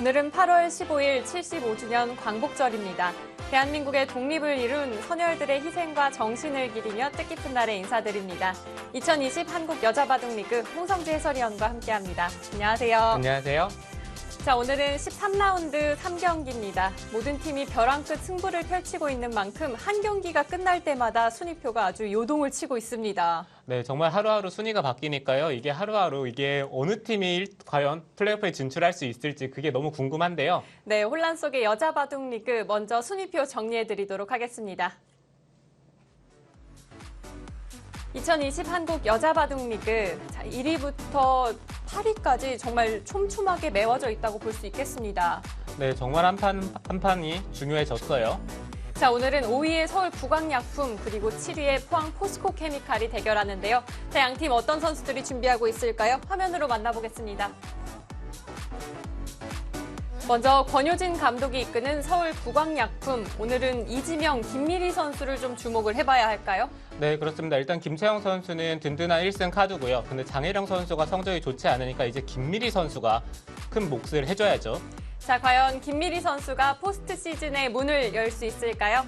오늘은 8월 15일 75주년 광복절입니다. 대한민국의 독립을 이룬 선열들의 희생과 정신을 기리며 뜻깊은 날에 인사드립니다. 2020 한국 여자바둑리그 홍성지 해설위원과 함께합니다. 안녕하세요. 안녕하세요. 자, 오늘은 13라운드 3경기입니다. 모든 팀이 벼랑 끝 승부를 펼치고 있는 만큼 한 경기가 끝날 때마다 순위표가 아주 요동을 치고 있습니다. 네, 정말 하루하루 순위가 바뀌니까요. 이게 하루하루 어느 팀이 과연 플레이오프에 진출할 수 있을지 그게 너무 궁금한데요. 네, 혼란 속의 여자바둑리그 먼저 순위표 정리해드리도록 하겠습니다. 2020 한국 여자바둑리그 1위부터 8위까지 정말 촘촘하게 메워져 있다고 볼 수 있겠습니다. 네, 정말 한 판이 중요해졌어요. 자, 오늘은 5위의 서울 부광약품 그리고 7위의 포항 포스코케미칼이 대결하는데요. 자, 양팀 어떤 선수들이 준비하고 있을까요? 화면으로 만나보겠습니다. 먼저 권효진 감독이 이끄는 서울 부광약품, 오늘은 이지명, 김미리 선수를 좀 주목을 해봐야 할까요? 네, 그렇습니다. 일단 김채영 선수는 든든한 1승 카드고요. 근데 장혜령 선수가 성적이 좋지 않으니까 이제 김미리 선수가 큰 몫을 해줘야죠. 자, 과연 김미리 선수가 포스트 시즌의 문을 열 수 있을까요?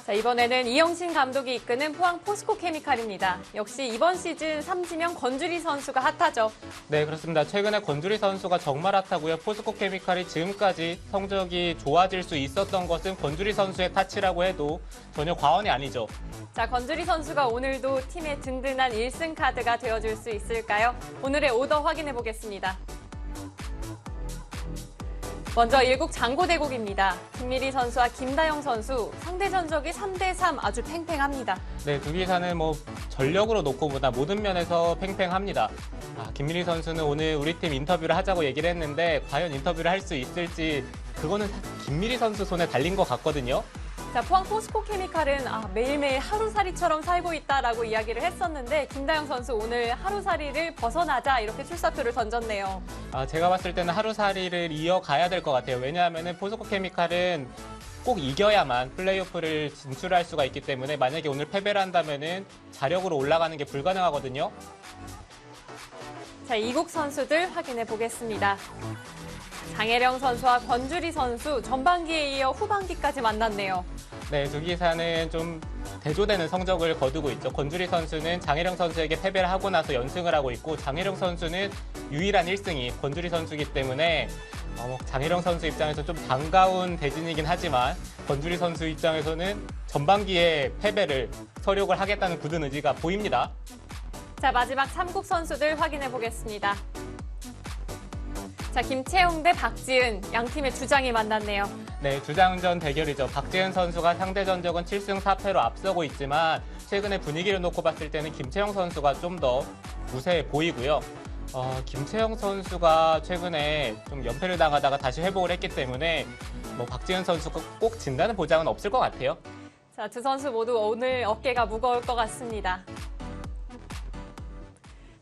자, 이번에는 이영신 감독이 이끄는 포항 포스코케미칼입니다. 역시 이번 시즌 삼지명 권주리 선수가 핫하죠. 네, 그렇습니다. 최근에 권주리 선수가 정말 핫하고요. 포스코케미칼이 지금까지 성적이 좋아질 수 있었던 것은 권주리 선수의 타치라고 해도 전혀 과언이 아니죠. 자, 권주리 선수가 오늘도 팀의 든든한 1승 카드가 되어줄 수 있을까요? 오늘의 오더 확인해 보겠습니다. 먼저 일국 장고대국입니다. 김미리 선수와 김다영 선수, 상대 전적이 3대3 아주 팽팽합니다. 네, 두 기사는 전력으로 놓고 보다 모든 면에서 팽팽합니다. 김미리 선수는 오늘 우리 팀 인터뷰를 하자고 얘기를 했는데 과연 인터뷰를 할 수 있을지 그거는 김미리 선수 손에 달린 것 같거든요. 자, 포항 포스코케미칼은 매일매일 하루살이처럼 살고 있다라고 이야기를 했었는데 김다영 선수 오늘 하루살이를 벗어나자 이렇게 출사표를 던졌네요. 제가 봤을 때는 하루살이를 이어가야 될 것 같아요. 왜냐하면 포스코케미칼은 꼭 이겨야만 플레이오프를 진출할 수가 있기 때문에 만약에 오늘 패배를 한다면 자력으로 올라가는 게 불가능하거든요. 자, 이국 선수들 확인해 보겠습니다. 장혜령 선수와 권주리 선수 전반기에 이어 후반기까지 만났네요. 네, 두 기사는 좀 대조되는 성적을 거두고 있죠. 권주리 선수는 장혜령 선수에게 패배를 하고 나서 연승을 하고 있고 장혜령 선수는 유일한 1승이 권주리 선수이기 때문에 장혜령 선수 입장에서 좀 반가운 대진이긴 하지만 권주리 선수 입장에서는 전반기에 패배를 서력을 하겠다는 굳은 의지가 보입니다. 자, 마지막 3국 선수들 확인해 보겠습니다. 자, 김채영 대 박지은, 양팀의 주장이 만났네요. 네, 주장전 대결이죠. 박지은 선수가 상대 전적은 7승 4패로 앞서고 있지만 최근에 분위기를 놓고 봤을 때는 김채영 선수가 좀 더 우세해 보이고요. 김채영 선수가 최근에 좀 연패를 당하다가 다시 회복을 했기 때문에 박지은 선수가 꼭 진다는 보장은 없을 것 같아요. 자, 두 선수 모두 오늘 어깨가 무거울 것 같습니다.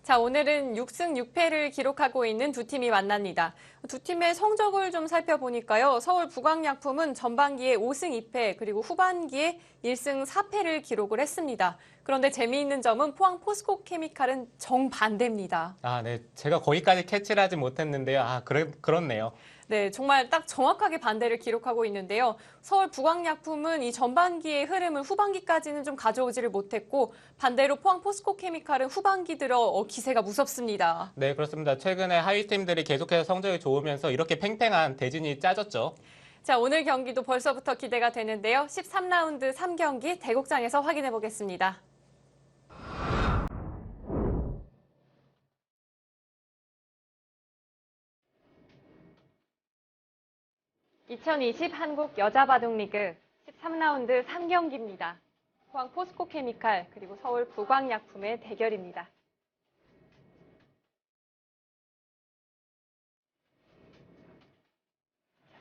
자, 오늘은 6승 6패를 기록하고 있는 두 팀이 만납니다. 두 팀의 성적을 좀 살펴보니까요. 서울 부광약품은 전반기에 5승 2패 그리고 후반기에 1승 4패를 기록을 했습니다. 그런데 재미있는 점은 포항 포스코케미칼은 정반대입니다. 네. 제가 거기까지 캐치를 하지 못했는데요. 그렇네요. 네, 정말 딱 정확하게 반대를 기록하고 있는데요. 서울 부광약품은 이 전반기의 흐름을 후반기까지는 좀 가져오지를 못했고 반대로 포항 포스코케미칼은 후반기 들어 기세가 무섭습니다. 네, 그렇습니다. 최근에 하위 팀들이 계속해서 성적이 좋으면서 이렇게 팽팽한 대진이 짜졌죠. 자, 오늘 경기도 벌써부터 기대가 되는데요. 13라운드 3경기 대국장에서 확인해 보겠습니다. (2020) 한국 여자바둑리그 13라운드 3경기입니다. 포항 포스코케미칼 그리고 서울 부광약품의 대결입니다.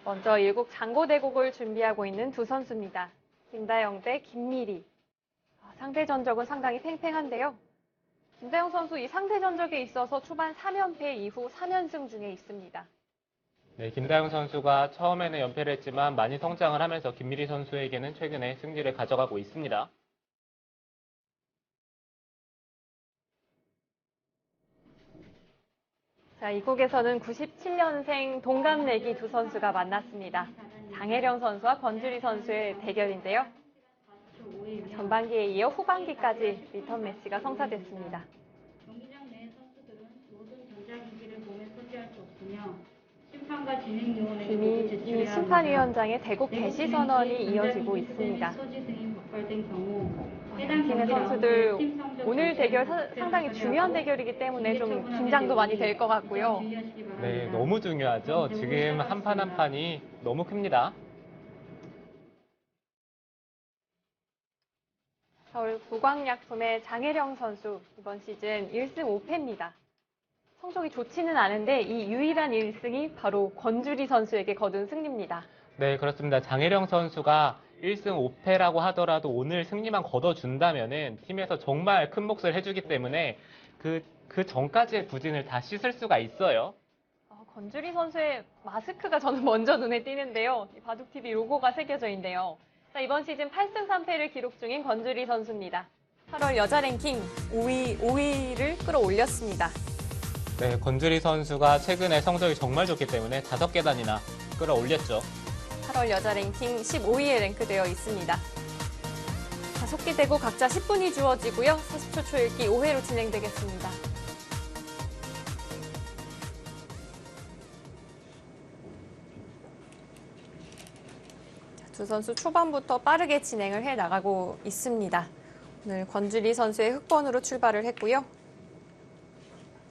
먼저 일국 장고대국을 준비하고 있는 두 선수입니다. 김다영 대 김미리. 상대 전적은 상당히 팽팽한데요. 김다영 선수 이 상대 전적에 있어서 초반 3연패 이후 3연승 중에 있습니다. 네, 김다영 선수가 처음에는 연패를 했지만 많이 성장을 하면서 김미리 선수에게는 최근에 승리를 가져가고 있습니다. 자, 이국에서는 97년생 동갑내기 두 선수가 만났습니다. 장혜령 선수와 권주리 선수의 대결인데요. 전반기에 이어 후반기까지 리턴 매치가 성사됐습니다. 경기장 내 선수들은 모든 전자기기를 몸에 소지할 수 없으며 심판과 진행요원에게 모두 제출해야 이미 심판위원장의 대국 개시 선언이 이어지고 있습니다. 소지 등이 적발된 경우 팀의 선수들 오늘 대결 상당히 중요한 대결이기 때문에 좀 긴장도 많이 될 것 같고요. 네, 너무 중요하죠. 지금 한 판 한 판이 너무 큽니다. 서울 부광약품의 장혜령 선수 이번 시즌 1승 5패입니다. 성적이 좋지는 않은데 이 유일한 1승이 바로 권주리 선수에게 거둔 승리입니다. 네, 그렇습니다. 장혜령 선수가 1승 5패라고 하더라도 오늘 승리만 거둬준다면은 팀에서 정말 큰 몫을 해주기 때문에 그 전까지의 부진을 다 씻을 수가 있어요. 권주리 선수의 마스크가 저는 먼저 눈에 띄는데요. 바둑TV 로고가 새겨져 있네요. 자, 이번 시즌 8승 3패를 기록 중인 권주리 선수입니다. 8월 여자 랭킹 5위를 끌어올렸습니다. 네, 권주리 선수가 최근에 성적이 정말 좋기 때문에 5계단이나 끌어올렸죠. 8월 여자 랭킹 15위에 랭크되어 있습니다. 자, 속기되고 각자 10분이 주어지고요. 40초 초읽기 5회로 진행되겠습니다. 두 선수 초반부터 빠르게 진행을 해나가고 있습니다. 오늘 권주리 선수의 흑번으로 출발을 했고요.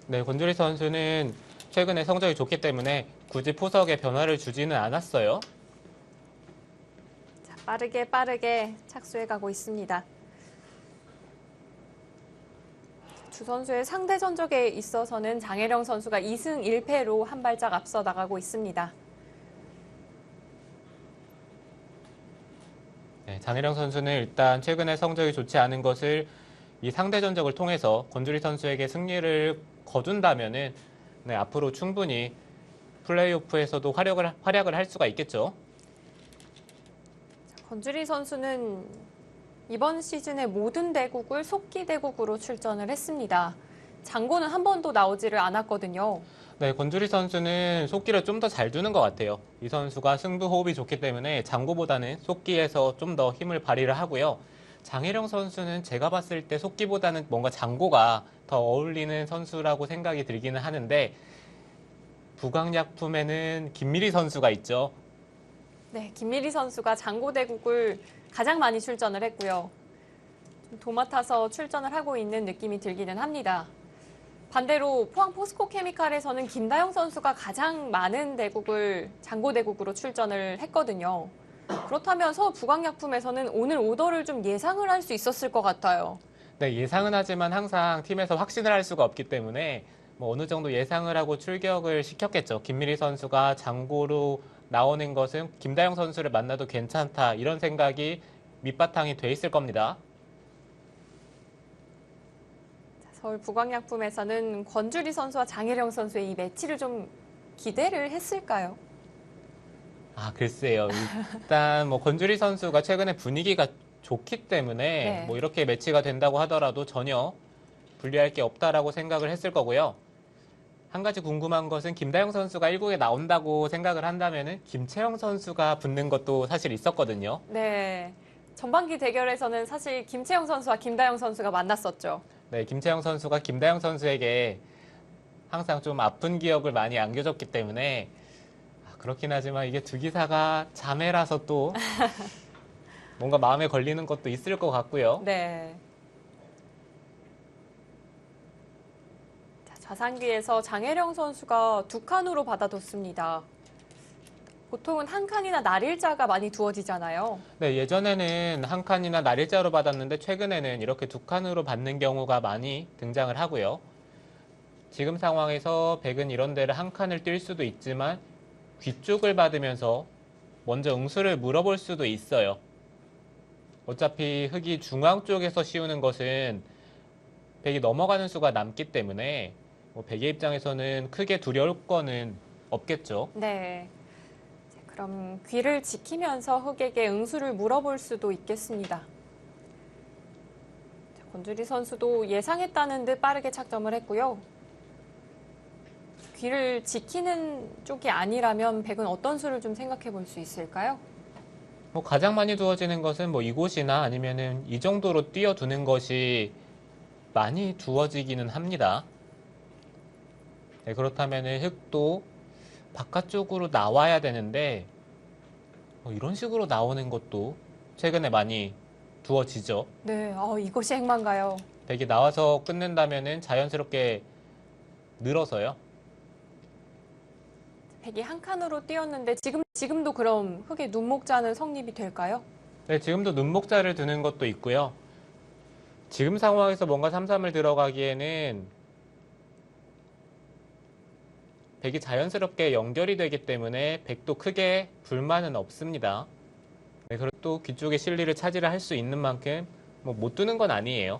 네, 권주리 선수는 최근에 성적이 좋기 때문에 굳이 포석에 변화를 주지는 않았어요. 자, 빠르게 착수해가고 있습니다. 두 선수의 상대 전적에 있어서는 장혜령 선수가 2승 1패로 한 발짝 앞서 나가고 있습니다. 네, 장혜령 선수는 일단 최근에 성적이 좋지 않은 것을 이 상대 전적을 통해서 권주리 선수에게 승리를 거둔다면은 네, 앞으로 충분히 플레이오프에서도 활약을 할 수가 있겠죠. 권주리 선수는 이번 시즌의 모든 대국을 속기 대국으로 출전을 했습니다. 장고는 한 번도 나오지를 않았거든요. 네, 권주리 선수는 속기를 좀 더 잘 두는 것 같아요. 이 선수가 승부 호흡이 좋기 때문에 장고보다는 속기에서 좀 더 힘을 발휘를 하고요. 장혜령 선수는 제가 봤을 때 속기보다는 뭔가 장고가 더 어울리는 선수라고 생각이 들기는 하는데 부광약품에는 김미리 선수가 있죠. 네, 김미리 선수가 장고 대국을 가장 많이 출전을 했고요. 도맡아서 출전을 하고 있는 느낌이 들기는 합니다. 반대로 포항 포스코 케미칼에서는 김다영 선수가 가장 많은 대국을 장고 대국으로 출전을 했거든요. 그렇다면 서울 부광약품에서는 오늘 오더를 좀 예상을 할 수 있었을 것 같아요. 네, 예상은 하지만 항상 팀에서 확신을 할 수가 없기 때문에 뭐 어느 정도 예상을 하고 출격을 시켰겠죠. 김미리 선수가 장고로 나오는 것은 김다영 선수를 만나도 괜찮다 이런 생각이 밑바탕이 돼 있을 겁니다. 서울 부광약품에서는 권주리 선수와 장혜령 선수의 이 매치를 좀 기대를 했을까요? 아, 글쎄요. 일단 뭐 권주리 선수가 최근에 분위기가 좋기 때문에 네. 뭐 이렇게 매치가 된다고 하더라도 전혀 불리할 게 없다라고 생각을 했을 거고요. 한 가지 궁금한 것은 김다영 선수가 1국에 나온다고 생각을 한다면은 김채영 선수가 붙는 것도 사실 있었거든요. 네. 전반기 대결에서는 사실 김채영 선수와 김다영 선수가 만났었죠. 네, 김채영 선수가 김다영 선수에게 항상 좀 아픈 기억을 많이 안겨줬기 때문에 그렇긴 하지만 이게 두 기사가 자매라서 또 뭔가 마음에 걸리는 것도 있을 것 같고요. 네. 자, 좌상기에서 장혜령 선수가 2칸으로 받아뒀습니다. 보통은 한 칸이나 날일자가 많이 두어지잖아요. 네, 예전에는 한 칸이나 날일자로 받았는데 최근에는 이렇게 2칸으로 받는 경우가 많이 등장을 하고요. 지금 상황에서 백은 이런 데를 한 칸을 뛸 수도 있지만 귀 쪽을 받으면서 먼저 응수를 물어볼 수도 있어요. 어차피 흑이 중앙 쪽에서 씌우는 것은 백이 넘어가는 수가 남기 때문에 백의 입장에서는 크게 두려울 거는 없겠죠. 네. 자, 그럼 귀를 지키면서 흑에게 응수를 물어볼 수도 있겠습니다. 자, 권주리 선수도 예상했다는 듯 빠르게 착점을 했고요. 귀를 지키는 쪽이 아니라면 백은 어떤 수를 좀 생각해 볼 수 있을까요? 뭐 가장 많이 두어지는 것은 뭐 이곳이나 아니면은 이 정도로 띄어두는 것이 많이 두어지기는 합니다. 네, 그렇다면은 흙도 바깥쪽으로 나와야 되는데 이런 식으로 나오는 것도 최근에 많이 두어지죠. 네, 이것이 핵만가요? 백이 나와서 끊는다면은 자연스럽게 늘어서요. 백이 한 칸으로 띄었는데 지금도 그럼 흙의 눈목자는 성립이 될까요? 네, 지금도 눈목자를 두는 것도 있고요. 지금 상황에서 뭔가 삼삼을 들어가기에는 백이 자연스럽게 연결이 되기 때문에 백도 크게 불만은 없습니다. 네, 그리고 또 귀 쪽에 실리를 차지를 할 수 있는 만큼 뭐 못 두는 건 아니에요.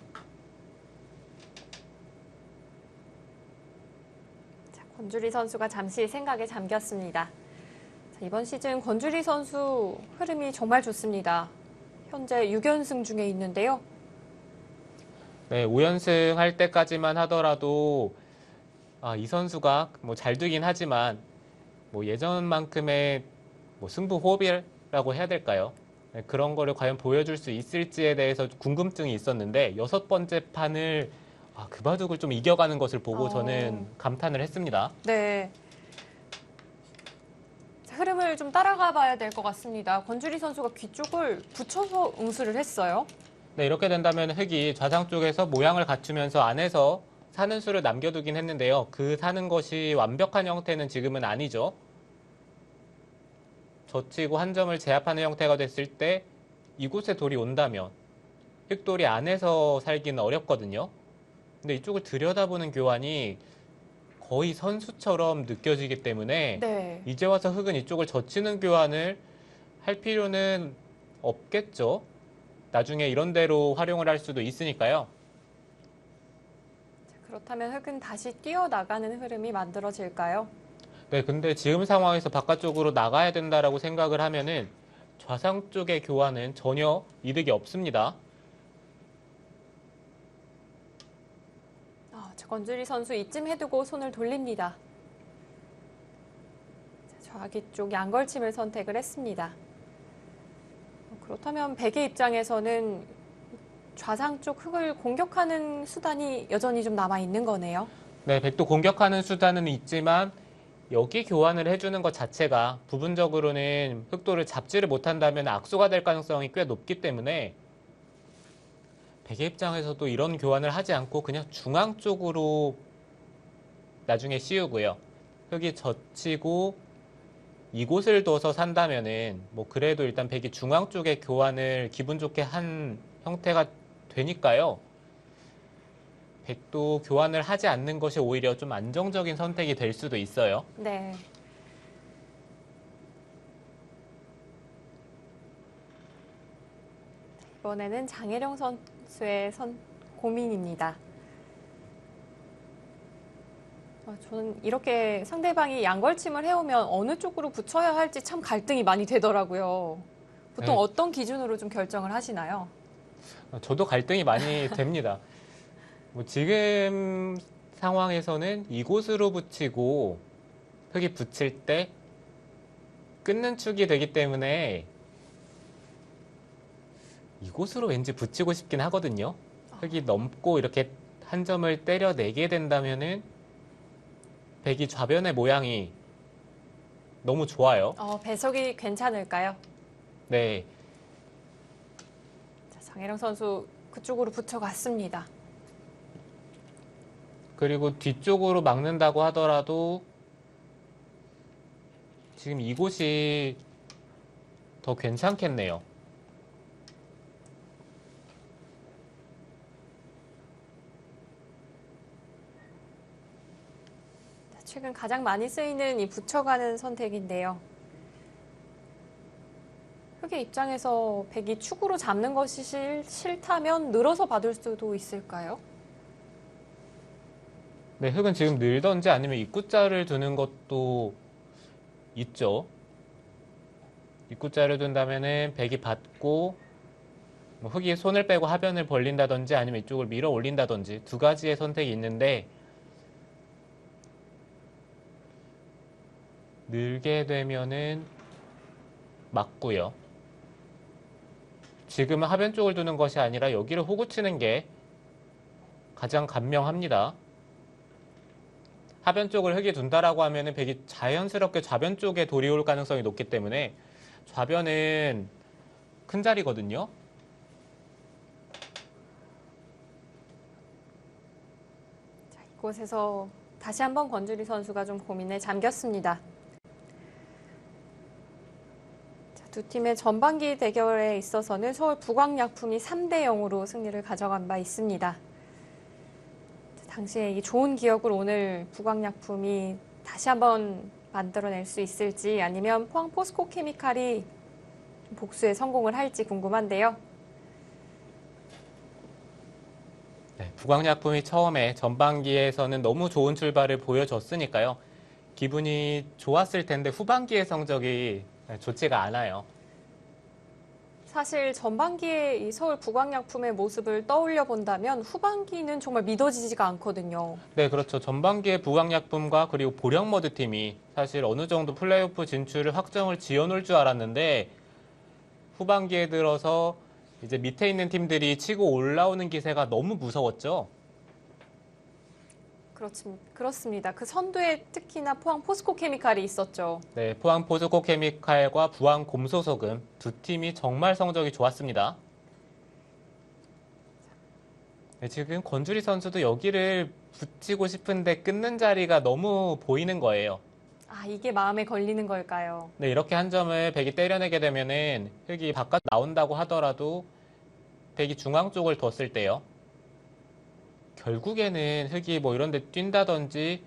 자, 권주리 선수가 잠시 생각에 잠겼습니다. 자, 이번 시즌 권주리 선수 흐름이 정말 좋습니다. 현재 6연승 중에 있는데요. 네, 5연승 할 때까지만 하더라도 이 선수가 뭐 잘 두긴 하지만 뭐 예전만큼의 뭐 승부 호흡이라고 해야 될까요? 네, 그런 거를 과연 보여줄 수 있을지에 대해서 궁금증이 있었는데 6번째 판을 그 바둑을 좀 이겨가는 것을 보고 저는 감탄을 했습니다. 네. 자, 흐름을 좀 따라가 봐야 될 것 같습니다. 권주리 선수가 귀 쪽을 붙여서 응수를 했어요. 네, 이렇게 된다면 흙이 좌상 쪽에서 모양을 갖추면서 안에서 사는 수를 남겨두긴 했는데요. 그 사는 것이 완벽한 형태는 지금은 아니죠. 젖히고 한 점을 제압하는 형태가 됐을 때 이곳에 돌이 온다면 흙돌이 안에서 살기는 어렵거든요. 근데 이쪽을 들여다보는 교환이 거의 선수처럼 느껴지기 때문에 네. 이제 와서 흙은 이쪽을 젖히는 교환을 할 필요는 없겠죠. 나중에 이런 대로 활용을 할 수도 있으니까요. 자, 그렇다면 흙은 다시 뛰어나가는 흐름이 만들어질까요? 네, 근데 지금 상황에서 바깥쪽으로 나가야 된다라고 생각을 하면은 좌상 쪽의 교환은 전혀 이득이 없습니다. 권주리 선수 이쯤 해두고 손을 돌립니다. 자, 좌귀 쪽 양걸침을 선택을 했습니다. 그렇다면 백의 입장에서는 좌상 쪽 흙을 공격하는 수단이 여전히 좀 남아있는 거네요. 네, 백도 공격하는 수단은 있지만 여기 교환을 해주는 것 자체가 부분적으로는 흑도를 잡지를 못한다면 악수가 될 가능성이 꽤 높기 때문에 백의 입장에서도 이런 교환을 하지 않고 그냥 중앙 쪽으로 나중에 씌우고요. 흙이 젖히고 이곳을 둬서 산다면은 뭐 그래도 일단 백이 중앙 쪽에 교환을 기분 좋게 한 형태가 되니까요. 백도 교환을 하지 않는 것이 오히려 좀 안정적인 선택이 될 수도 있어요. 네. 이번에는 장혜령 선수의 고민입니다. 저는 이렇게 상대방이 양걸침을 해오면 어느 쪽으로 붙여야 할지 참 갈등이 많이 되더라고요. 보통 네. 어떤 기준으로 좀 결정을 하시나요? 저도 갈등이 많이 됩니다. 뭐 지금 상황에서는 이곳으로 붙이고 흙이 붙일 때 끊는 축이 되기 때문에 이곳으로 왠지 붙이고 싶긴 하거든요. 흙이 넘고 이렇게 한 점을 때려내게 된다면은 백이 좌변의 모양이 너무 좋아요. 배석이 괜찮을까요? 네. 자, 장혜령 선수 그쪽으로 붙여갔습니다. 그리고 뒤쪽으로 막는다고 하더라도 지금 이곳이 더 괜찮겠네요. 최근 가장 많이 쓰이는 이 붙여가는 선택인데요. 흙의 입장에서 백이 축으로 잡는 것이 싫다면 늘어서 받을 수도 있을까요? 네, 흙은 지금 늘던지 아니면 입구자를 두는 것도 있죠. 입구자를 둔다면은 백이 받고 뭐 흙이 손을 빼고 하변을 벌린다든지 아니면 이쪽을 밀어 올린다든지 두 가지의 선택이 있는데 늘게 되면은 맞고요. 지금은 하변 쪽을 두는 것이 아니라 여기를 호구 치는 게 가장 간명합니다. 하변 쪽을 흙이 둔다라고 하면은 백이 자연스럽게 좌변 쪽에 돌이 올 가능성이 높기 때문에 좌변은 큰 자리거든요. 자, 이곳에서 다시 한번 권주리 선수가 좀 고민에 잠겼습니다. 자, 두 팀의 전반기 대결에 있어서는 서울 북광약품이 3대 0으로 승리를 가져간 바 있습니다. 자, 당시에 이 좋은 기억을 오늘 북광약품이 다시 한번 만들어낼 수 있을지 아니면 포항 포스코 케미칼이 복수에 성공을 할지 궁금한데요. 네, 북광약품이 처음에 전반기에서는 너무 좋은 출발을 보여줬으니까요. 기분이 좋았을 텐데 후반기의 성적이 좋지가 않아요. 사실 전반기에 이 서울 북광약품의 모습을 떠올려 본다면 후반기는 정말 믿어지지가 않거든요. 네, 그렇죠. 전반기에 북광약품과 그리고 보령머드 팀이 사실 어느 정도 플레이오프 진출을 확정을 지어놓을 줄 알았는데 후반기에 들어서 이제 밑에 있는 팀들이 치고 올라오는 기세가 너무 무서웠죠. 그렇습니다. 그 선두에 특히나 포항 포스코 케미칼이 있었죠. 네, 포항 포스코 케미칼과 부항 곰소소금 두 팀이 정말 성적이 좋았습니다. 네, 지금 권주리 선수도 여기를 붙이고 싶은데 끊는 자리가 너무 보이는 거예요. 아, 이게 마음에 걸리는 걸까요? 네, 이렇게 한 점을 백이 때려내게 되면은 흙이 바깥 나온다고 하더라도 백이 중앙 쪽을 뒀을 때요. 결국에는 흙이 뭐 이런 데 뛴다든지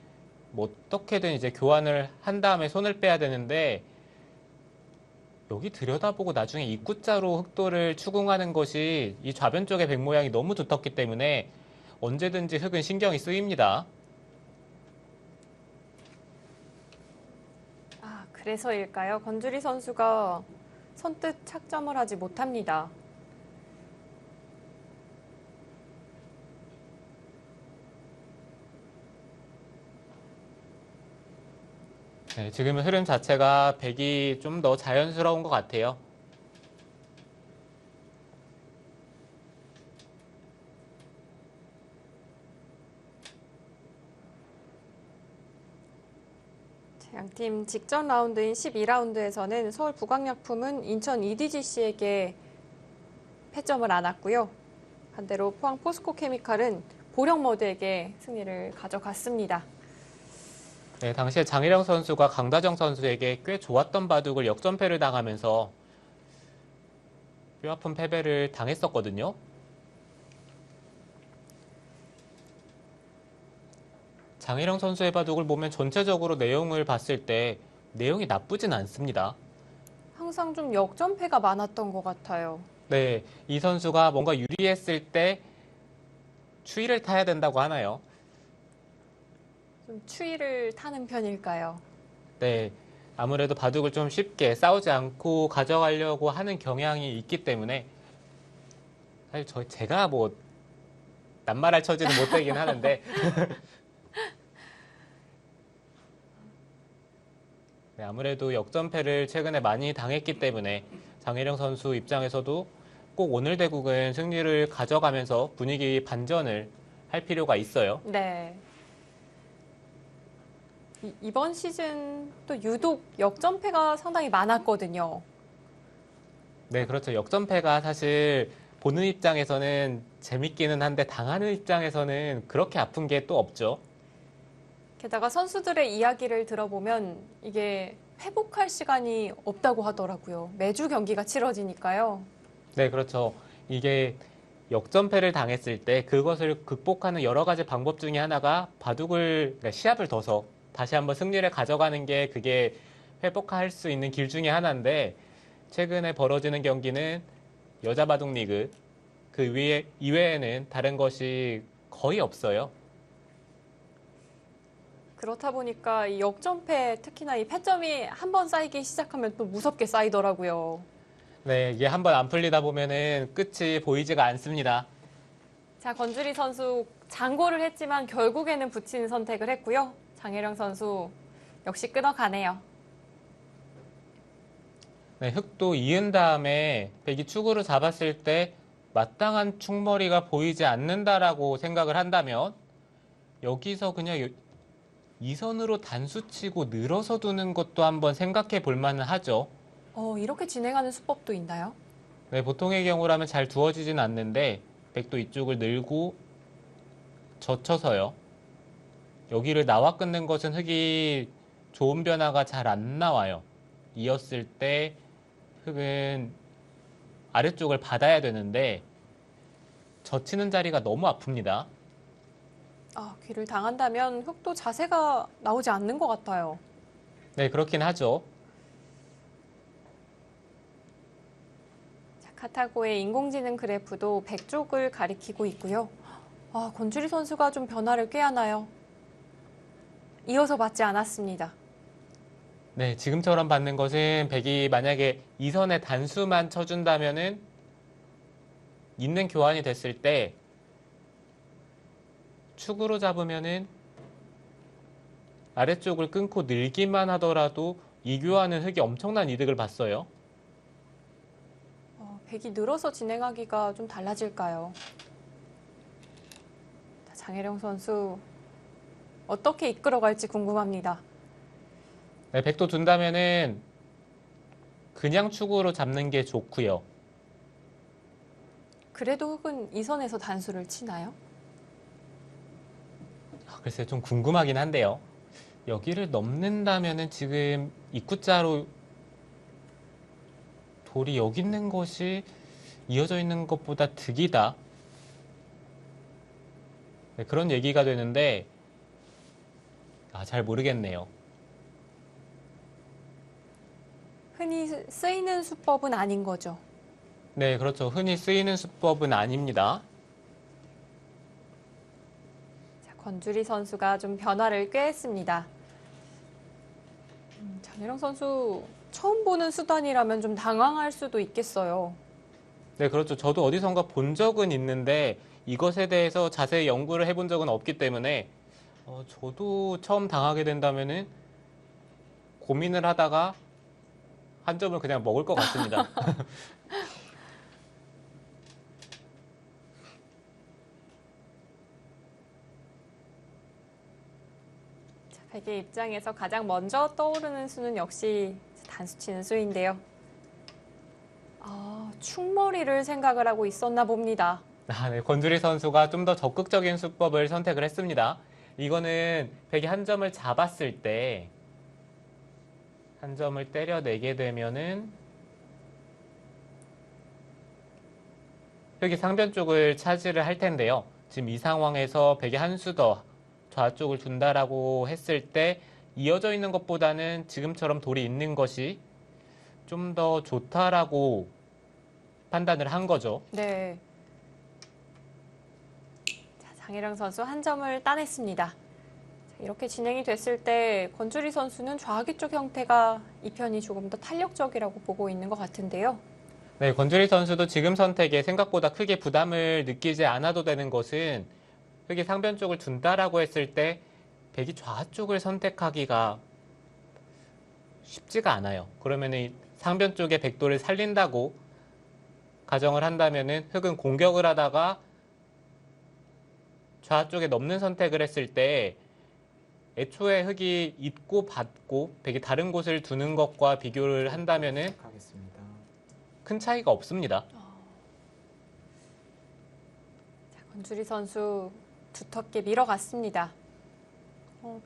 뭐 어떻게든 이제 교환을 한 다음에 손을 빼야 되는데 여기 들여다보고 나중에 입구자로 흑도를 추궁하는 것이 이 좌변 쪽의 백 모양이 너무 두텁기 때문에 언제든지 흙은 신경이 쓰입니다. 아, 그래서일까요? 권주리 선수가 선뜻 착점을 하지 못합니다. 네, 지금은 흐름 자체가 백이 좀 더 자연스러운 것 같아요. 양팀 직전 라운드인 12라운드에서는 서울 북광약품은 인천 EDGC에게 패점을 안았고요. 반대로 포항 포스코 케미칼은 보령머드에게 승리를 가져갔습니다. 네, 당시에 장일영 선수가 강다정 선수에게 꽤 좋았던 바둑을 역전패를 당하면서 뼈아픈 패배를 당했었거든요. 장일영 선수의 바둑을 보면 전체적으로 내용을 봤을 때 내용이 나쁘진 않습니다. 항상 좀 역전패가 많았던 것 같아요. 네, 이 선수가 뭔가 유리했을 때 추위를 타야 된다고 하나요? 좀 추위를 타는 편일까요? 네, 아무래도 바둑을 좀 쉽게 싸우지 않고 가져가려고 하는 경향이 있기 때문에 사실 제가 뭐 낱말할 처지는 못 되긴 하는데 네, 아무래도 역전패를 최근에 많이 당했기 때문에 장혜령 선수 입장에서도 꼭 오늘 대국은 승리를 가져가면서 분위기 반전을 할 필요가 있어요. 네. 이번 시즌 또 유독 역전패가 상당히 많았거든요. 네, 그렇죠. 역전패가 사실 보는 입장에서는 재밌기는 한데 당하는 입장에서는 그렇게 아픈 게 또 없죠. 게다가 선수들의 이야기를 들어보면 이게 회복할 시간이 없다고 하더라고요. 매주 경기가 치러지니까요. 네, 그렇죠. 이게 역전패를 당했을 때 그것을 극복하는 여러 가지 방법 중에 하나가 바둑을, 그러니까 시합을 둬서 다시 한번 승리를 가져가는 게 그게 회복할 수 있는 길 중에 하나인데 최근에 벌어지는 경기는 여자 바둑 리그 그 이외에는 다른 것이 거의 없어요. 그렇다 보니까 이 역전패, 특히나 이 패점이 한 번 쌓이기 시작하면 또 무섭게 쌓이더라고요. 네, 이게 한번 안 풀리다 보면은 끝이 보이지가 않습니다. 자, 권주리 선수 장고를 했지만 결국에는 붙이는 선택을 했고요. 장혜령 선수 역시 끊어가네요. 네, 흙도 이은 다음에 백이 축으로 잡았을 때 마땅한 축머리가 보이지 않는다라고 생각을 한다면 여기서 그냥 이선으로 단수 치고 늘어서 두는 것도 한번 생각해 볼 만은 하죠. 이렇게 진행하는 수법도 있나요? 네, 보통의 경우라면 잘 두어지진 않는데 백도 이쪽을 늘고 젖혀서요. 여기를 나와 끊는 것은 흙이 좋은 변화가 잘 안 나와요. 이었을 때 흙은 아래쪽을 받아야 되는데 젖히는 자리가 너무 아픕니다. 귀를 당한다면 흙도 자세가 나오지 않는 것 같아요. 네, 그렇긴 하죠. 자, 카타고의 인공지능 그래프도 백 쪽을 가리키고 있고요. 권주리 선수가 좀 변화를 꾀하나요? 이어서 받지 않았습니다. 네, 지금처럼 받는 것은 백이 만약에 이선에 단수만 쳐준다면은 있는 교환이 됐을 때 축으로 잡으면은 아래쪽을 끊고 늘기만 하더라도 이 교환은 흙이 엄청난 이득을 봤어요. 백이 늘어서 진행하기가 좀 달라질까요? 자, 장혜령 선수 어떻게 이끌어갈지 궁금합니다. 네, 백도 둔다면은 그냥 축으로 잡는 게 좋고요. 그래도 흙은 이 선에서 단수를 치나요? 글쎄 좀 궁금하긴 한데요. 여기를 넘는다면은 지금 입구자로 돌이 여기 있는 것이 이어져 있는 것보다 득이다. 네, 그런 얘기가 되는데 잘 모르겠네요. 흔히 쓰이는 수법은 아닌 거죠. 네, 그렇죠. 흔히 쓰이는 수법은 아닙니다. 자, 권주리 선수가 좀 변화를 꾀했습니다. 장혜령 선수 처음 보는 수단이라면 좀 당황할 수도 있겠어요. 네, 그렇죠. 저도 어디선가 본 적은 있는데 이것에 대해서 자세히 연구를 해본 적은 없기 때문에 저도 처음 당하게 된다면은 고민을 하다가 한 점을 그냥 먹을 것 같습니다. 자, 백의 입장에서 가장 먼저 떠오르는 수는 역시 단수 치는 수인데요. 축머리를 생각을 하고 있었나 봅니다. 네, 권주리 선수가 좀 더 적극적인 수법을 선택을 했습니다. 이거는 백이 한 점을 잡았을 때 한 점을 때려내게 되면은 흙이 상변 쪽을 차지를 할 텐데요. 지금 이 상황에서 백이 한 수 더 좌쪽을 둔다라고 했을 때 이어져 있는 것보다는 지금처럼 돌이 있는 것이 좀 더 좋다라고 판단을 한 거죠. 네. 자, 장혜령 선수 한 점을 따냈습니다. 자, 이렇게 진행이 됐을 때 권주리 선수는 좌하기 쪽 형태가 이 편이 조금 더 탄력적이라고 보고 있는 것 같은데요. 네, 권주리 선수도 지금 선택에 생각보다 크게 부담을 느끼지 않아도 되는 것은 흙이 상변 쪽을 둔다라고 했을 때 백이 좌쪽을 선택하기가 쉽지가 않아요. 그러면 이 상변 쪽에 백도를 살린다고 가정을 한다면은 흙은 공격을 하다가 좌쪽에 넘는 선택을 했을 때 애초에 흙이 있고 받고 백이 다른 곳을 두는 것과 비교를 한다면은 큰 차이가 없습니다. 자, 권주리 선수 두텁게 밀어갔습니다.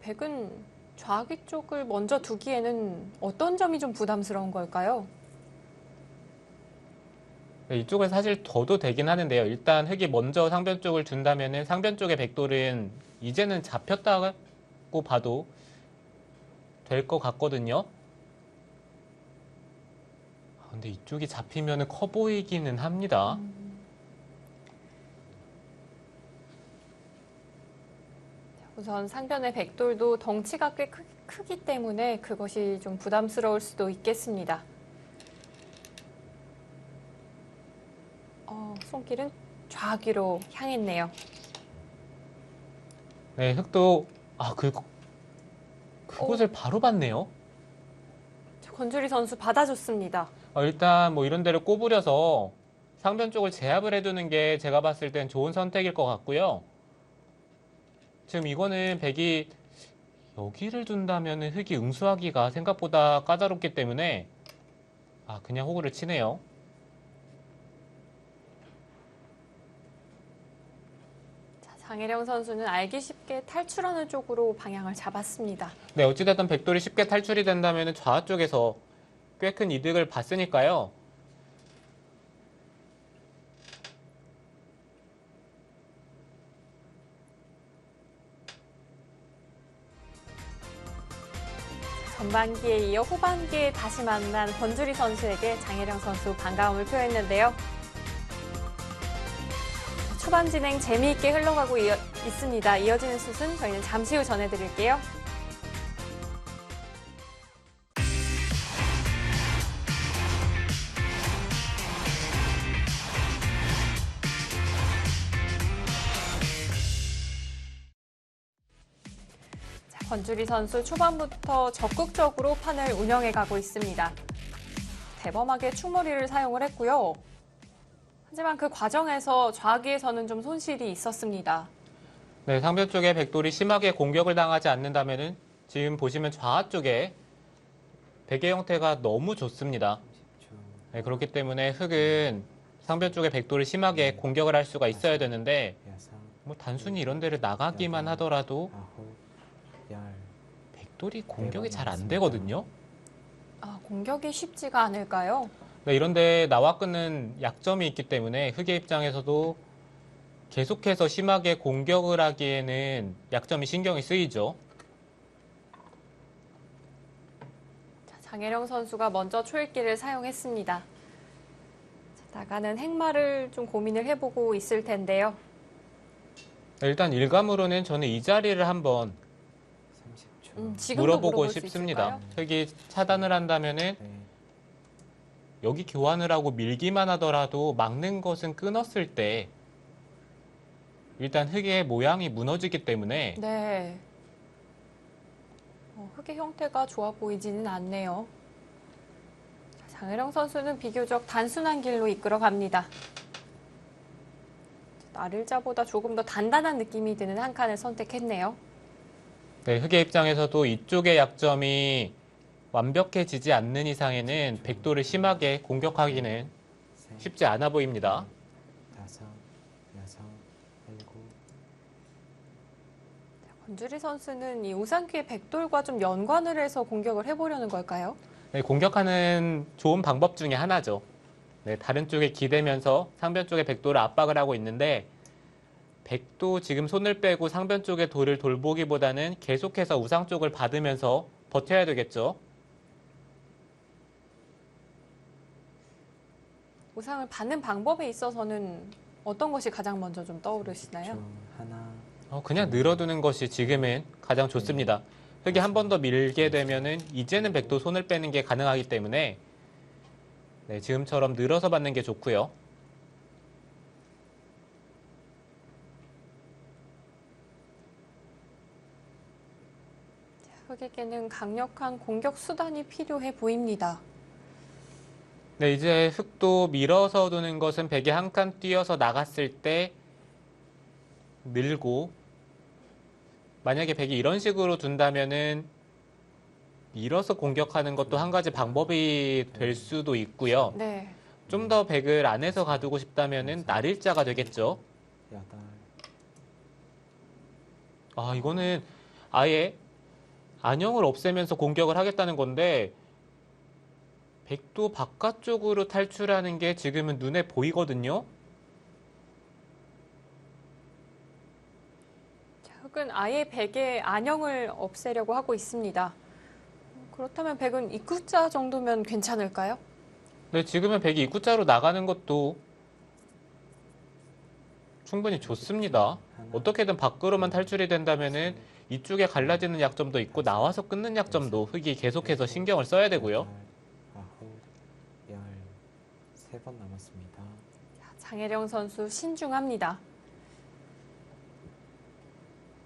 백은 좌하기 쪽을 먼저 두기에는 어떤 점이 좀 부담스러운 걸까요? 네, 이쪽은 사실 둬도 되긴 하는데요. 일단 흙이 먼저 상변 쪽을 둔다면은 상변 쪽의 백돌은 이제는 잡혔다고 봐도 될 것 같거든요. 근데 이쪽이 잡히면은 커 보이기는 합니다. 우선 상변의 백돌도 덩치가 꽤 크기 때문에 그것이 좀 부담스러울 수도 있겠습니다. 손길은 좌기로 향했네요. 네, 흙도 그곳을 바로 봤네요. 권주리 선수 받아줬습니다. 일단 뭐 이런 데를 꼬부려서 상변 쪽을 제압을 해두는 게 제가 봤을 땐 좋은 선택일 것 같고요. 지금 이거는 백이 여기를 둔다면 흙이 응수하기가 생각보다 까다롭기 때문에 그냥 호구를 치네요. 장혜령 선수는 알기 쉽게 탈출하는 쪽으로 방향을 잡았습니다. 네, 어찌됐든 백돌이 쉽게 탈출이 된다면 좌 쪽에서 꽤 큰 이득을 봤으니까요. 전반기에 이어 후반기에 다시 만난 권주리 선수에게 장혜령 선수 반가움을 표했는데요. 초반 진행 재미있게 흘러가고 있습니다. 이어지는 슛은 저희는 잠시 후 전해드릴게요. 권주리 선수 초반부터 적극적으로 판을 운영해 가고 있습니다. 대범하게 충머리를 사용을 했고요. 하지만 그 과정에서 좌기에서는 좀 손실이 있었습니다. 네, 상변 쪽에 백돌이 심하게 공격을 당하지 않는다면은 지금 보시면 좌 쪽에 백의 형태가 너무 좋습니다. 네, 그렇기 때문에 흙은 상변 쪽에 백돌이 심하게 공격을 할 수가 있어야 되는데 뭐 단순히 이런 데를 나가기만 하더라도 백돌이 공격이 잘 안 되거든요. 공격이 쉽지가 않을까요? 네, 이런데 나와 끊는 약점이 있기 때문에 흙의 입장에서도 계속해서 심하게 공격을 하기에는 약점이 신경이 쓰이죠. 장혜령 선수가 먼저 초읽기를 사용했습니다. 나가는 행마를 좀 고민을 해보고 있을 텐데요. 네, 일단 일감으로는 저는 이 자리를 한번 지금도 물어보고 물어볼 수 싶습니다. 있을까요? 흙이 차단을 한다면은 여기 교환을 하고 밀기만 하더라도 막는 것은 끊었을 때 일단 흙의 모양이 무너지기 때문에 네. 흙의 형태가 좋아 보이지는 않네요. 장혜령 선수는 비교적 단순한 길로 이끌어 갑니다. 나를자보다 조금 더 단단한 느낌이 드는 한 칸을 선택했네요. 네, 흙의 입장에서도 이쪽의 약점이 완벽해지지 않는 이상에는 백도를 심하게 공격하기는 쉽지 않아 보입니다. 권주리 선수는 이 우상귀의 백돌과 좀 연관을 해서 공격을 해보려는 걸까요? 네, 공격하는 좋은 방법 중에 하나죠. 네, 다른 쪽에 기대면서 상변 쪽에 백도를 압박을 하고 있는데 백도 지금 손을 빼고 상변 쪽의 돌을 돌보기보다는 계속해서 우상 쪽을 받으면서 버텨야 되겠죠. 우상을 받는 방법에 있어서는 어떤 것이 가장 먼저 좀 떠오르시나요? 그냥 늘어두는 것이 지금은 가장 좋습니다. 흙이 한 번 더 밀게 되면은 이제는 백도 손을 빼는 게 가능하기 때문에 네, 지금처럼 늘어서 받는 게 좋고요. 흙에게는 강력한 공격 수단이 필요해 보입니다. 네, 이제 흙도 밀어서 두는 것은 백이 한 칸 뛰어서 나갔을 때 늘고 만약에 백이 이런 식으로 둔다면은 밀어서 공격하는 것도 한 가지 방법이 될 수도 있고요. 네. 좀 더 백을 안에서 가두고 싶다면은 날일자가 되겠죠. 이거는 아예 안형을 없애면서 공격을 하겠다는 건데 백도 바깥쪽으로 탈출하는 게 지금은 눈에 보이거든요. 흙은 아예 백의 안형을 없애려고 하고 있습니다. 그렇다면 백은 입구자 정도면 괜찮을까요? 네, 지금은 백이 입구자로 나가는 것도 충분히 좋습니다. 어떻게든 밖으로만 탈출이 된다면은 이쪽에 갈라지는 약점도 있고 나와서 끊는 약점도 흙이 계속해서 신경을 써야 되고요. 13번 남았습니다. 장혜령 선수 신중합니다.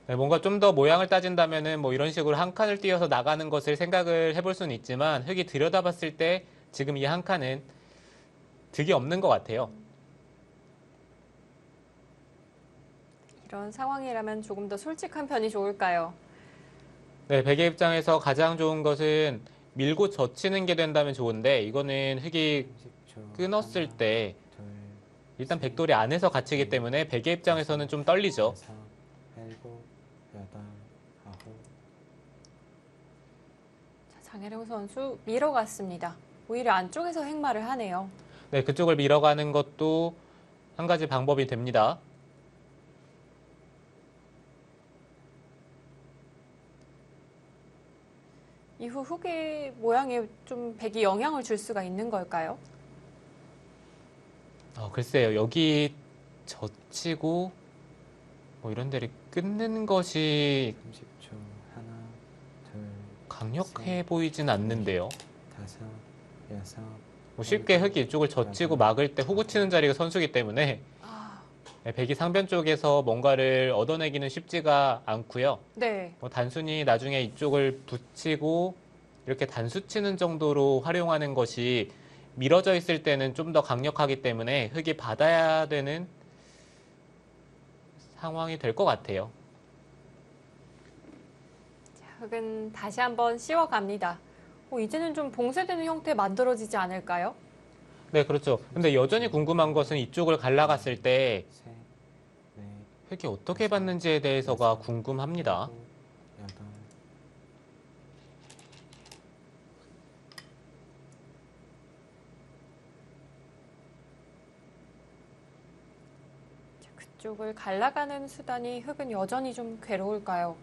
네, 뭔가 좀 더 모양을 따진다면은 뭐 이런 식으로 한 칸을 띄어서 나가는 것을 생각을 해볼 수는 있지만 흙이 들여다봤을 때 지금 이 한 칸은 득이 없는 것 같아요. 이런 상황이라면 조금 더 솔직한 편이 좋을까요? 네, 백의 입장에서 가장 좋은 것은 밀고 젖히는 게 된다면 좋은데 이거는 흙이 30초. 끊었을 하나, 때 둘, 일단 백돌이 안에서 갇히기 때문에 백의 입장에서는 좀 떨리죠. 여섯, 일곱, 여덟, 아홉. 자, 장혜령 선수 밀어갔습니다. 오히려 안쪽에서 행마를 하네요. 네, 그쪽을 밀어가는 것도 한 가지 방법이 됩니다. 이후 흙의 모양에 좀 백이 영향을 줄 수가 있는 걸까요? 글쎄요. 여기 젖히고 뭐 이런 데를 끊는 것이 30초. 하나, 둘, 강력해 보이진 않는데요. 다섯, 여섯. 뭐 쉽게 흙이 이쪽을 젖히고 막을 때 호구 치는 자리가 선수기 때문에 아, 네, 백이 상변 쪽에서 뭔가를 얻어내기는 쉽지가 않고요. 네. 뭐 단순히 나중에 이쪽을 붙이고 이렇게 단수 치는 정도로 활용하는 것이 밀어져 있을 때는 좀 더 강력하기 때문에 흙이 받아야 되는 상황이 될 것 같아요. 자, 흙은 다시 한번 씌워갑니다. 이제는 좀 봉쇄되는 형태 만들어지지 않을까요? 네, 그렇죠. 근데 여전히 궁금한 것은 이쪽을 갈라갔을 때 셋, 넷, 흙이 어떻게 받는지에 대해서가 궁금합니다. 일곱, 여덟. 자, 그쪽을 갈라가는 수단이 흙은 여전히 좀 괴로울까요?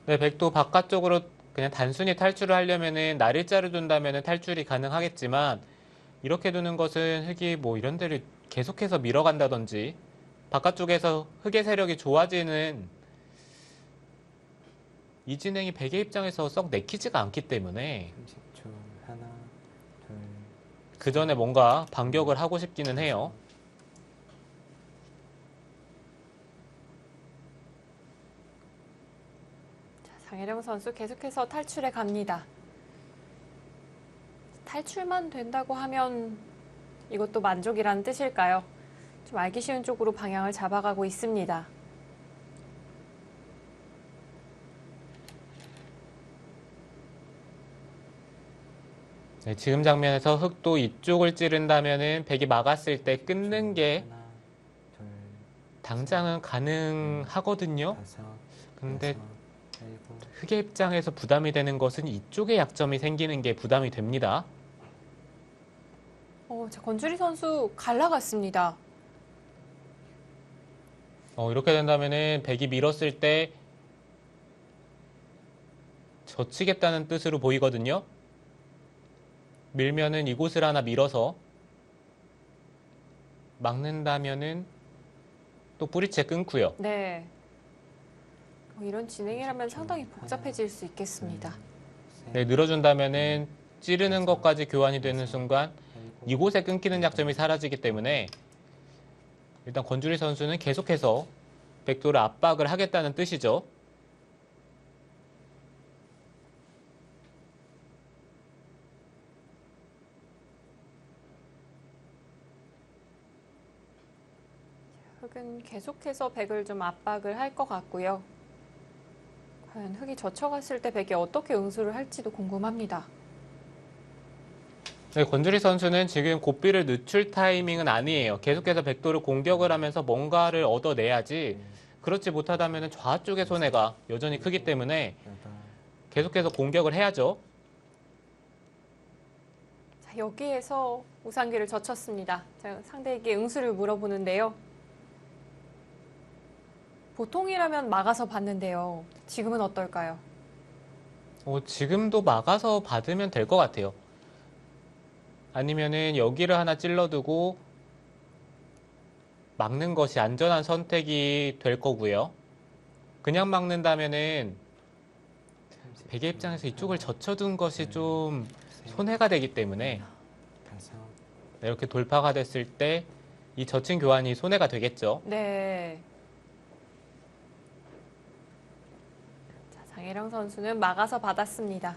네, 백도 바깥쪽으로 그냥 단순히 탈출을 하려면은 날일자를 둔다면은 탈출이 가능하겠지만 이렇게 두는 것은 흙이 뭐 이런 데를 계속해서 밀어간다든지 바깥쪽에서 흙의 세력이 좋아지는 이 진행이 백의 입장에서 썩 내키지가 않기 때문에 30초. 하나, 둘, 그 전에 뭔가 반격을 하고 싶기는 해요. 자, 장혜령 선수 계속해서 탈출해 갑니다. 탈출만 된다고 하면 이것도 만족이라는 뜻일까요? 좀 알기 쉬운 쪽으로 방향을 잡아가고 있습니다. 네, 지금 장면에서 흙도 이쪽을 찌른다면은 백이 막았을 때 끊는 게 하나, 둘, 당장은 가능하거든요. 다섯, 근데 여섯, 일곱. 흙의 입장에서 부담이 되는 것은 이쪽에 약점이 생기는 게 부담이 됩니다. 자, 권주리 선수 갈라갔습니다. 이렇게 된다면은 백이 밀었을 때 젖히겠다는 뜻으로 보이거든요. 밀면은 이곳을 하나 밀어서 막는다면은 또 뿌리채 끊고요. 네. 이런 진행이라면 상당히 복잡해질 수 있겠습니다. 네, 늘어준다면은 찌르는 것까지 교환이 되는 순간 이곳에 끊기는 약점이 사라지기 때문에 일단 권주리 선수는 계속해서 백도를 압박을 하겠다는 뜻이죠. 흙은 계속해서 백을 좀 압박을 할 것 같고요. 과연 흙이 젖혀갔을 때 백이 어떻게 응수를 할지도 궁금합니다. 네, 권주리 선수는 지금 고삐를 늦출 타이밍은 아니에요. 계속해서 백도를 공격을 하면서 뭔가를 얻어내야지 그렇지 못하다면 좌 쪽의 손해가 여전히 크기 때문에 여덟. 계속해서 공격을 해야죠. 자, 여기에서 우상기를 젖혔습니다. 자, 상대에게 응수를 물어보는데요. 보통이라면 막아서 받는데요. 지금은 어떨까요? 지금도 막아서 받으면 될 것 같아요. 아니면은 여기를 하나 찔러두고 막는 것이 안전한 선택이 될 거고요. 그냥 막는다면은 백의 입장에서 이쪽을 젖혀둔 것이 좀 손해가 되기 때문에 다섯, 이렇게 돌파가 됐을 때 이 젖힌 교환이 손해가 되겠죠. 네. 장혜령 선수는 막아서 받았습니다.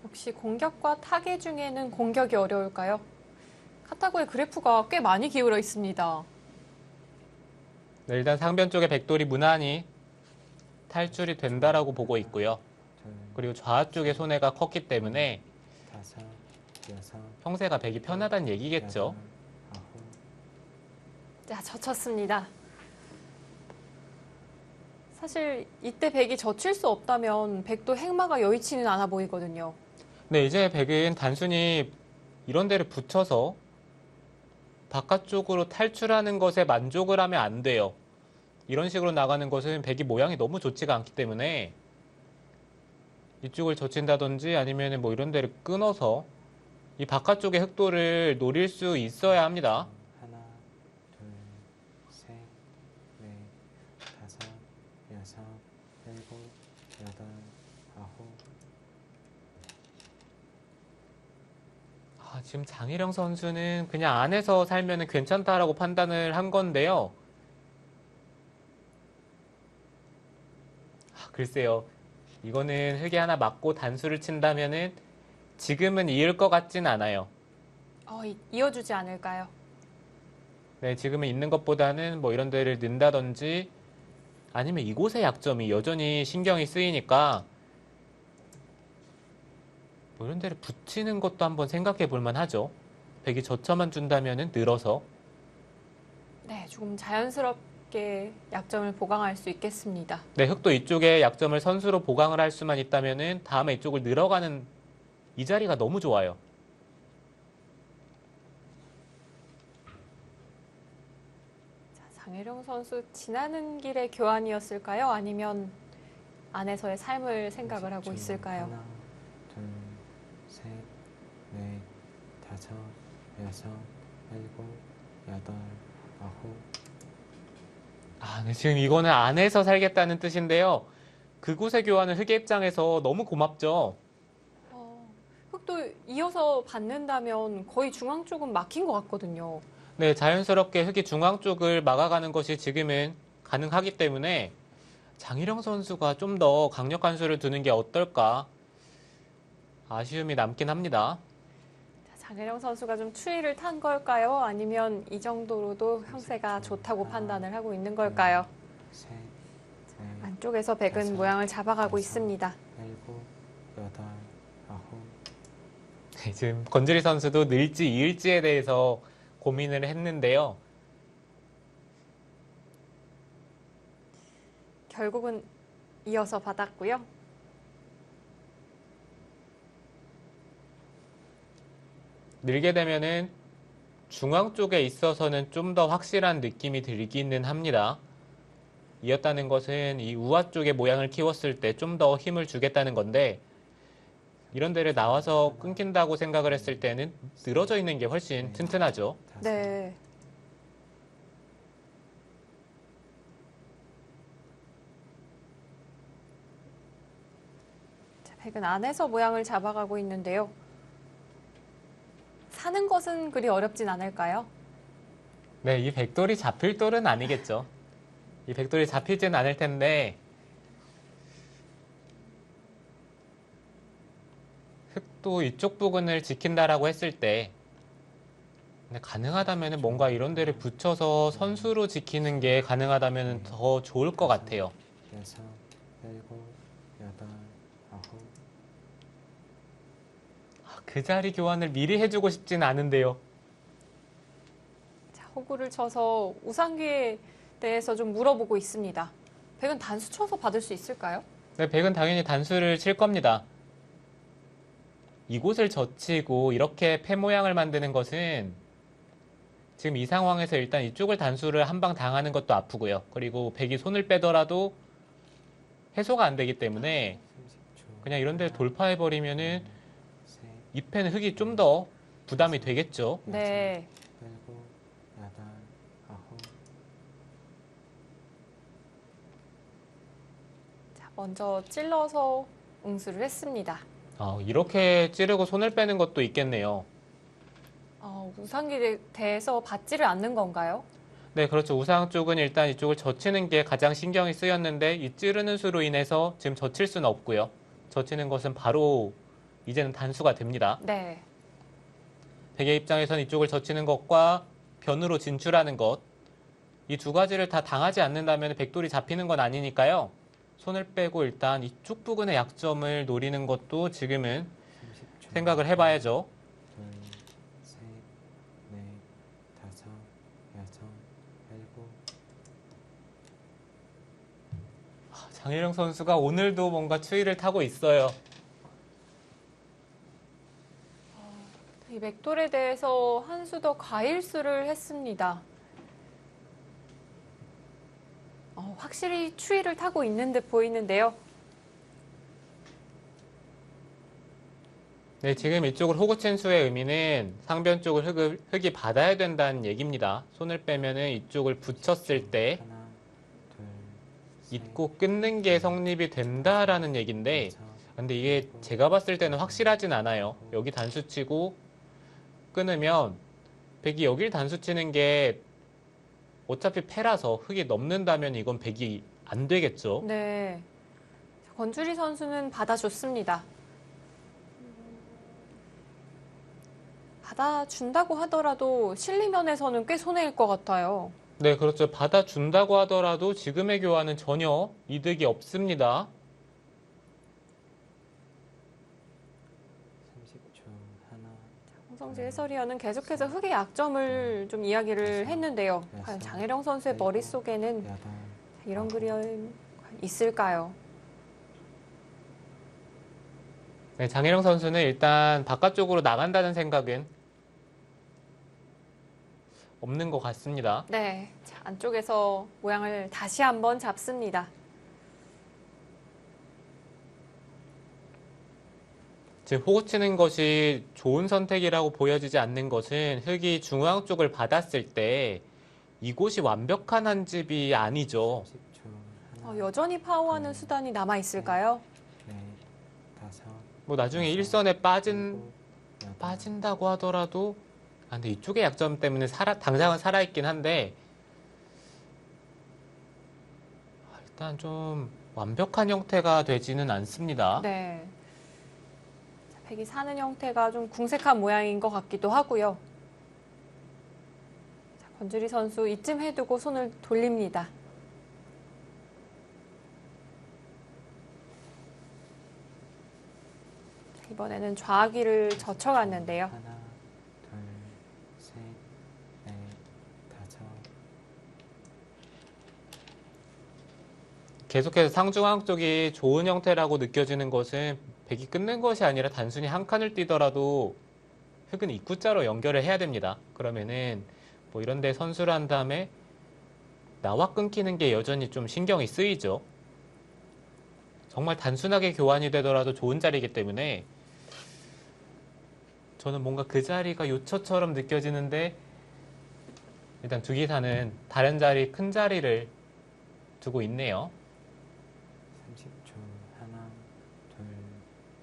역시 공격과 타개 중에는 공격이 어려울까요? 카타고의 그래프가 꽤 많이 기울어 있습니다. 네, 일단 상변 쪽에 백돌이 무난히 탈출이 된다라고 보고 있고요. 둘, 그리고 좌 쪽에 손해가 컸기 때문에 다섯, 여섯, 형세가 백이 편하다는 얘기겠죠. 여덟, 아홉, 자, 젖혔습니다. 사실 이때 백이 젖힐 수 없다면 백도 행마가 여의치는 않아 보이거든요. 네, 이제 백은 단순히 이런 데를 붙여서 바깥쪽으로 탈출하는 것에 만족을 하면 안 돼요. 이런 식으로 나가는 것은 백이 모양이 너무 좋지가 않기 때문에 이쪽을 젖힌다든지 아니면 뭐 이런 데를 끊어서 이 바깥쪽의 흑도를 노릴 수 있어야 합니다. 하나, 둘, 셋, 넷, 다섯, 여섯, 일곱, 여덟, 아홉. 지금 장희령 선수는 그냥 안에서 살면 괜찮다라고 판단을 한 건데요. 글쎄요. 이거는 흙이 하나 맞고 단수를 친다면은 지금은 이을 것 같진 않아요. 이어주지 않을까요? 네, 지금은 있는 것보다는 뭐 이런 데를 넣는다든지 아니면 이곳의 약점이 여전히 신경이 쓰이니까 뭐 이런 데를 붙이는 것도 한번 생각해 볼 만하죠. 백이 저쳐만 준다면은 늘어서. 네, 조금 자연스럽게 약점을 보강할 수 있겠습니다. 네, 흙도 이쪽에 약점을 선수로 보강을 할 수만 있다면은 다음에 이쪽을 늘어가는 이 자리가 너무 좋아요. 자, 장혜령 선수 지나는 길의 교환이었을까요? 아니면 안에서의 삶을 생각을 하고 있을까요? 하나, 둘, 셋, 넷, 다섯, 여섯, 일곱, 여덟, 아홉. 네, 지금 이거는 안에서 살겠다는 뜻인데요. 그곳의 교환은 흙의 입장에서 너무 고맙죠. 흙도 이어서 받는다면 거의 중앙 쪽은 막힌 것 같거든요. 네, 자연스럽게 흙이 중앙 쪽을 막아가는 것이 지금은 가능하기 때문에 장희령 선수가 좀 더 강력한 수를 두는 게 어떨까 아쉬움이 남긴 합니다. 자, 장혜령 선수가 좀 추위를 탄 걸까요? 아니면 이 정도로도 형세가 좋다고 판단을 하고 있는 걸까요? 셋, 넷, 안쪽에서 백은 다섯, 모양을 잡아가고 여섯, 있습니다. 일곱, 여덟, 아홉. 네, 지금 건주리 선수도 늘지 이을지에 대해서 고민을 했는데요. 결국은 이어서 받았고요. 늘게 되면은 중앙 쪽에 있어서는 좀 더 확실한 느낌이 들기는 합니다. 이었다는 것은 이 우아 쪽의 모양을 키웠을 때 좀 더 힘을 주겠다는 건데 이런 데를 나와서 끊긴다고 생각을 했을 때는 늘어져 있는 게 훨씬 튼튼하죠. 다섯, 네. 자, 백은 안에서 모양을 잡아가고 있는데요. 사는 것은 그리 어렵진 않을까요? 네, 이 백돌이 잡힐 돌은 아니겠죠. 이 백돌이 잡히진 않을 텐데 흙도 이쪽 부근을 지킨다라고 했을 때 근데 가능하다면 뭔가 이런 데를 붙여서 선수로 지키는 게 가능하다면 더 좋을 것 같아요. 여섯, 일곱, 여덟, 아홉. 그 자리 교환을 미리 해주고 싶진 않은데요. 자, 호구를 쳐서 우상기에 대해서 좀 물어보고 있습니다. 백은 단수 쳐서 받을 수 있을까요? 네, 백은 당연히 단수를 칠 겁니다. 이곳을 젖히고 이렇게 패 모양을 만드는 것은 지금 이 상황에서 일단 이쪽을 단수를 한 방 당하는 것도 아프고요. 그리고 백이 손을 빼더라도 해소가 안 되기 때문에 30초. 그냥 이런 데를 돌파해버리면은 셋, 이 패는 흙이 좀 더 부담이 되겠죠. 네. 일곱, 여덟, 아홉. 자, 먼저 찔러서 응수를 했습니다. 이렇게 찌르고 손을 빼는 것도 있겠네요. 우상기에 대해서 받지를 않는 건가요? 네, 그렇죠. 우상 쪽은 일단 이쪽을 젖히는 게 가장 신경이 쓰였는데 이 찌르는 수로 인해서 지금 젖힐 수는 없고요. 젖히는 것은 바로 이제는 단수가 됩니다. 네. 백의 입장에서는 이쪽을 젖히는 것과 변으로 진출하는 것, 이 두 가지를 다 당하지 않는다면 백돌이 잡히는 건 아니니까요. 손을 빼고 일단 이쪽 부근의 약점을 노리는 것도 지금은 30초. 생각을 해봐야죠. 둘, 셋, 넷, 다섯, 여섯, 일곱. 장혜령 선수가 오늘도 뭔가 추위를 타고 있어요. 이 백돌에 대해서 한 수 더 과일수를 했습니다. 확실히 추위를 타고 있는 듯 보이는데요. 네, 지금 이쪽을 호구친 수의 의미는 상변 쪽을 흙이 받아야 된다는 얘기입니다. 손을 빼면은 이쪽을 붙였을 때 하나, 둘, 셋, 잇고 끊는 게 성립이 된다라는 얘기인데, 여섯, 근데 이게 제가 봤을 때는 확실하진 않아요. 여기 단수 치고 끊으면 백이 여길 단수 치는 게 어차피 패라서 흙이 넘는다면 이건 백이 안 되겠죠. 네. 권주리 선수는 받아줬습니다. 받아준다고 하더라도 실리면에서는 꽤 손해일 것 같아요. 네, 그렇죠. 받아준다고 하더라도 지금의 교환은 전혀 이득이 없습니다. 30초. 하나, 홍성재 해설위원은 계속해서 흙의 약점을 좀 이야기를 했는데요. 과연 장혜령 선수의 머릿속에는 여덟, 이런 그림 있을까요? 네, 장혜령 선수는 일단 바깥쪽으로 나간다는 생각은 없는 것 같습니다. 네. 자, 안쪽에서 모양을 다시 한번 잡습니다. 지금 호구 치는 것이 좋은 선택이라고 보여지지 않는 것은 흙이 중앙 쪽을 받았을 때 이곳이 완벽한 한 집이 아니죠. 30초. 하나, 여전히 파워하는 수단이 남아있을까요? 넷, 다섯, 뭐 나중에 일선에 일곱, 여덟, 빠진다고 하더라도 근데 이쪽의 약점 때문에 당장은 살아있긴 한데 일단 좀 완벽한 형태가 되지는 않습니다. 네. 자, 백이 사는 형태가 좀 궁색한 모양인 것 같기도 하고요. 자, 권주리 선수 이쯤 해두고 손을 돌립니다. 자, 이번에는 좌귀를 젖혀갔는데요. 하나, 둘, 셋, 넷, 다섯. 계속해서 상중앙 쪽이 좋은 형태라고 느껴지는 것은 백이 끊는 것이 아니라 단순히 한 칸을 뛰더라도 흙은 입구자로 연결을 해야 됩니다. 그러면은 뭐 이런 데 선수를 한 다음에 나와 끊기는 게 여전히 좀 신경이 쓰이죠. 정말 단순하게 교환이 되더라도 좋은 자리이기 때문에 저는 뭔가 그 자리가 요처처럼 느껴지는데 일단 두 기사는 다른 자리, 큰 자리를 두고 있네요. 30초. 하나, 둘,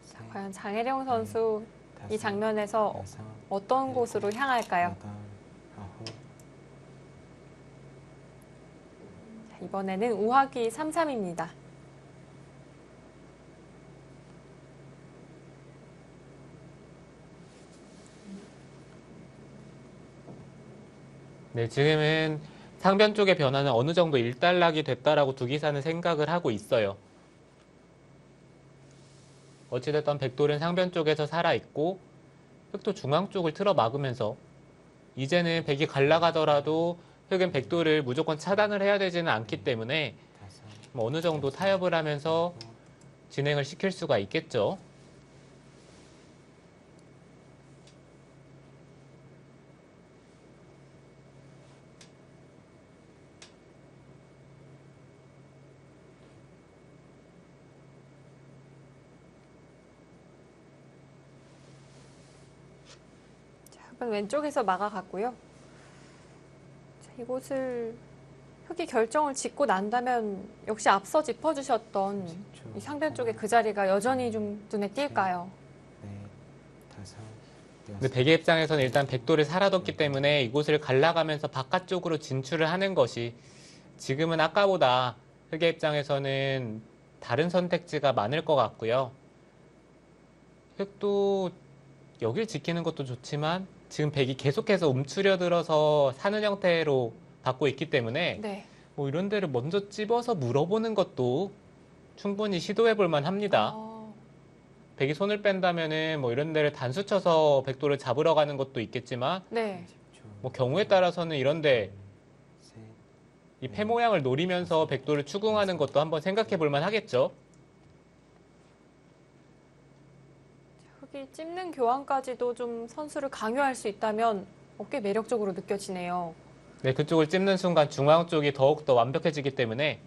셋, 과연 장혜령 선수 이 다섯, 장면에서 여섯, 어떤 곳으로 향할까요? 여덟, 아홉. 자, 이번에는 우하귀 3-3입니다. 네, 지금은 상변 쪽의 변화는 어느 정도 일단락이 됐다라고 두 기사는 생각을 하고 있어요. 어찌됐든 백돌은 상변 쪽에서 살아있고 흙도 중앙 쪽을 틀어 막으면서 이제는 백이 갈라가더라도 흙은 백돌을 무조건 차단을 해야 되지는 않기 때문에 다섯, 뭐 어느 정도 타협을 하면서 진행을 시킬 수가 있겠죠. 흙은 왼쪽에서 막아갔고요. 자, 이곳을 흙이 결정을 짓고 난다면 역시 앞서 짚어주셨던 30초. 이 상변 쪽의 그 자리가 여전히 좀 눈에 띌까요? 넷, 다섯, 근데 백의 입장에서는 일단 백도를 살아뒀기 때문에 이곳을 갈라가면서 바깥쪽으로 진출을 하는 것이 지금은 아까보다 흑의 입장에서는 다른 선택지가 많을 것 같고요. 흑도 여길 지키는 것도 좋지만 지금 백이 계속해서 움츠려 들어서 사는 형태로 받고 있기 때문에 네. 뭐 이런 데를 먼저 찝어서 물어보는 것도 충분히 시도해 볼 만합니다. 백이 손을 뺀다면은 뭐 이런 데를 단수 쳐서 백도를 잡으러 가는 것도 있겠지만 네. 뭐 경우에 따라서는 이런데 이 패 모양을 노리면서 백도를 추궁하는 것도 한번 생각해 볼 만하겠죠. 흑이 찝는 교환까지도 좀 선수를 강요할 수 있다면 꽤 매력적으로 느껴지네요. 네, 그쪽을 찝는 순간 중앙 쪽이 더욱더 완벽해지기 때문에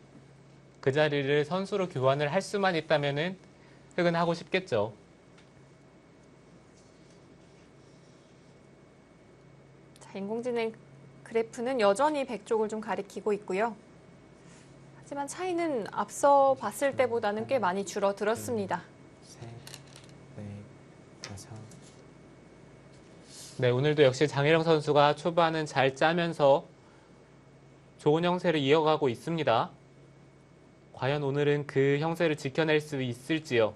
그 자리를 선수로 교환을 할 수만 있다면은 흑은 하고 싶겠죠. 자, 인공지능 그래프는 여전히 백 쪽을 좀 가리키고 있고요. 하지만 차이는 앞서 봤을 때보다는 꽤 많이 줄어들었습니다. 셋, 넷, 다섯. 네, 오늘도 역시 장혜령 선수가 초반은 잘 짜면서 좋은 형세를 이어가고 있습니다. 과연 오늘은 그 형세를 지켜낼 수 있을지요?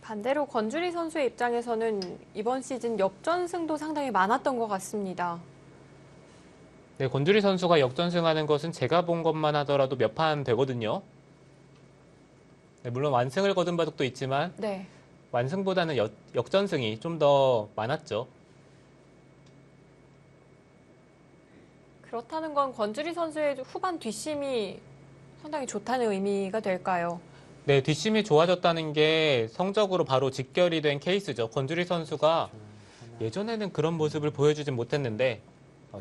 반대로 권주리 선수의 입장에서는 이번 시즌 역전승도 상당히 많았던 것 같습니다. 네, 권주리 선수가 역전승하는 것은 제가 본 것만 하더라도 몇 판 되거든요. 네, 물론 완승을 거둔 바둑도 있지만 네. 완승보다는 역전승이 좀 더 많았죠. 그렇다는 건 권주리 선수의 후반 뒷심이 상당히 좋다는 의미가 될까요? 네, 뒷심이 좋아졌다는 게 성적으로 바로 직결이 된 케이스죠. 권주리 선수가 예전에는 그런 모습을 보여주진 못했는데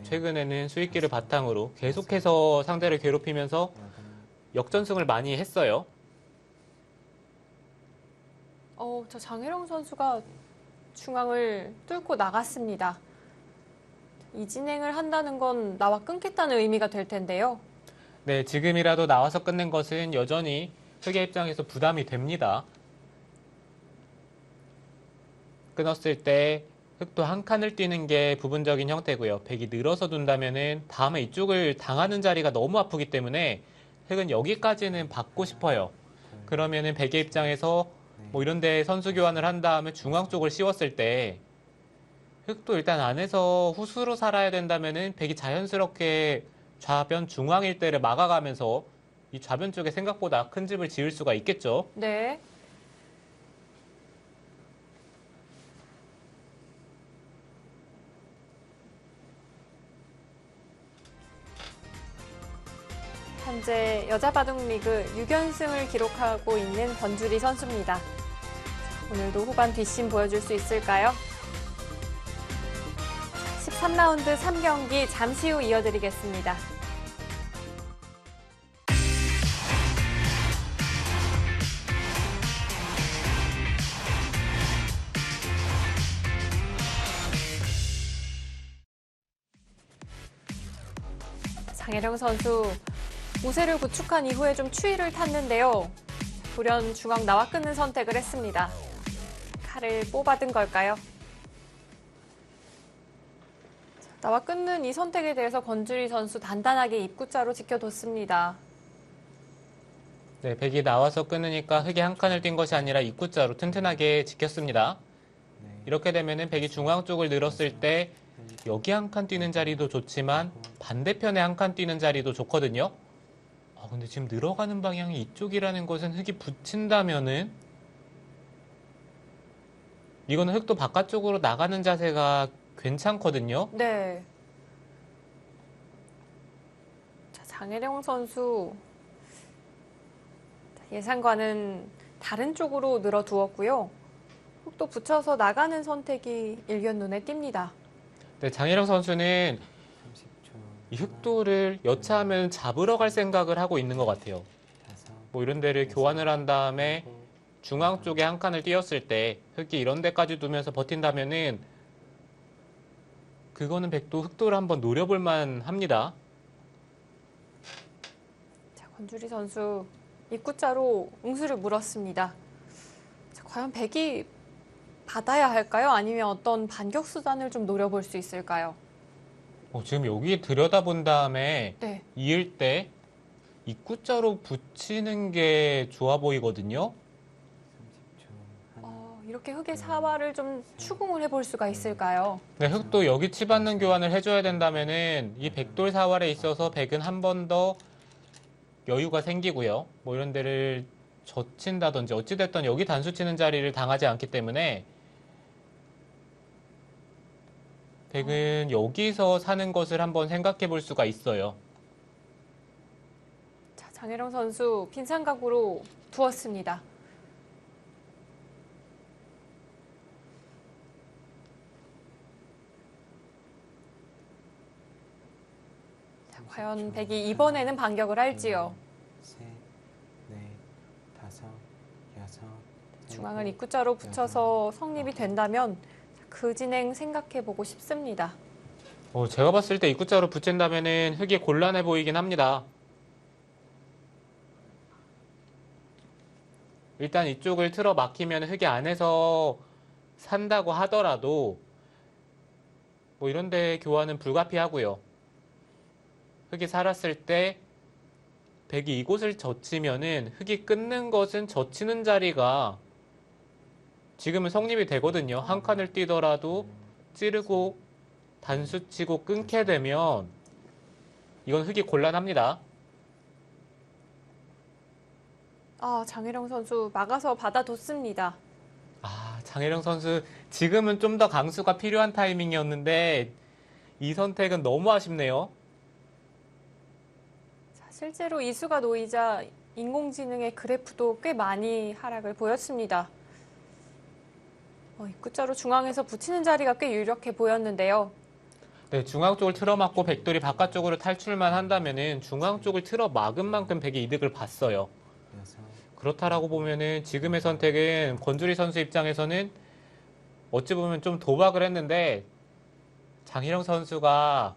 최근에는 수익기를 바탕으로 계속해서 상대를 괴롭히면서 역전승을 많이 했어요. 저 장혜령 선수가 중앙을 뚫고 나갔습니다. 이 진행을 한다는 건 나와 끊겠다는 의미가 될 텐데요. 네, 지금이라도 나와서 끝낸 것은 여전히 흑의 입장에서 부담이 됩니다. 끊었을 때 흑도 한 칸을 뛰는 게 부분적인 형태고요. 백이 늘어서 둔다면은 다음에 이쪽을 당하는 자리가 너무 아프기 때문에 흑은 여기까지는 받고 싶어요. 그러면은 백의 입장에서 뭐 이런 데 선수 교환을 한 다음에 중앙 쪽을 씌웠을 때 흑도 일단 안에서 후수로 살아야 된다면은 백이 자연스럽게 좌변 중앙 일대를 막아가면서 이 좌변 쪽에 생각보다 큰 집을 지을 수가 있겠죠. 네. 현재 여자 바둑 리그 6연승을 기록하고 있는 권주리 선수입니다. 오늘도 후반 뒷심 보여줄 수 있을까요? 13라운드 3경기 잠시 후 이어드리겠습니다. 장혜령 선수 우세를 구축한 이후에 좀 추위를 탔는데요. 돌연 중앙 나와 끊는 선택을 했습니다. 칼을 뽑아든 걸까요? 나와 끊는 이 선택에 대해서 권주리 선수 단단하게 입구자로 지켜뒀습니다. 네, 백이 나와서 끊으니까 흑이 한 칸을 뛴 것이 아니라 입구자로 튼튼하게 지켰습니다. 이렇게 되면은 백이 중앙 쪽을 늘었을 때 여기 한 칸 뛰는 자리도 좋지만 반대편에 한 칸 뛰는 자리도 좋거든요. 근데 지금 늘어가는 방향이 이쪽이라는 것은 흑이 붙인다면은 이거는 흑도 바깥쪽으로 나가는 자세가 괜찮거든요. 네. 자, 장혜령 선수 예상과는 다른 쪽으로 늘어두었고요. 흑도 붙여서 나가는 선택이 일견 눈에 띕니다. 네, 장혜령 선수는 30초. 이 흑도를 여차하면 잡으러 갈 생각을 하고 있는 것 같아요. 뭐 이런 데를 교환을 한 다음에 중앙 쪽에 한 칸을 띄었을 때 흑이 이런 데까지 두면서 버틴다면은 그거는 백도 흑도를 한번 노려볼 만 합니다. 권주리 선수 입구자로 응수를 물었습니다. 자, 과연 백이 받아야 할까요? 아니면 어떤 반격 수단을 좀 노려볼 수 있을까요? 지금 여기 들여다본 다음에 네. 이을 때 입구자로 붙이는 게 좋아 보이거든요. 30초. 하나, 이렇게 흑의 사활을 좀 추궁을 해볼 수가 있을까요? 네, 흑도 여기 치받는 교환을 해줘야 된다면은 이 백돌 사활에 있어서 백은 한 번 더 여유가 생기고요. 뭐 이런 데를 젖힌다든지 어찌됐든 여기 단수 치는 자리를 당하지 않기 때문에 백은 여기서 사는 것을 한번 생각해 볼 수가 있어요. 자, 장혜령 선수 빈상각으로 두었습니다. 자, 과연 백이 이번에는 반격을 할지요. 셋, 넷, 다섯, 여섯. 중앙을 일곱, 입구자로 붙여서 성립이 된다면 그 진행 생각해보고 싶습니다. 제가 봤을 때 입구자로 붙인다면은 흑이 곤란해 보이긴 합니다. 일단 이쪽을 틀어 막히면 흑이 안에서 산다고 하더라도 뭐 이런 데 교환은 불가피하고요. 흑이 살았을 때 백이 이곳을 젖히면은 흑이 끊는 것은 젖히는 자리가 지금은 성립이 되거든요. 한 칸을 뛰더라도 찌르고 단수 치고 끊게 되면 이건 흑이 곤란합니다. 장혜령 선수 막아서 받아뒀습니다. 장혜령 선수 지금은 좀 더 강수가 필요한 타이밍이었는데 이 선택은 너무 아쉽네요. 자, 실제로 이수가 놓이자 인공지능의 그래프도 꽤 많이 하락을 보였습니다. 입구자로 중앙에서 붙이는 자리가 꽤 유력해 보였는데요. 네, 중앙 쪽을 틀어막고 백돌이 바깥쪽으로 탈출만 한다면은 중앙 쪽을 틀어막은 만큼 백이 이득을 봤어요. 여섯, 그렇다라고 보면은 지금의 선택은 권주리 선수 입장에서는 어찌 보면 좀 도박을 했는데 장희령 선수가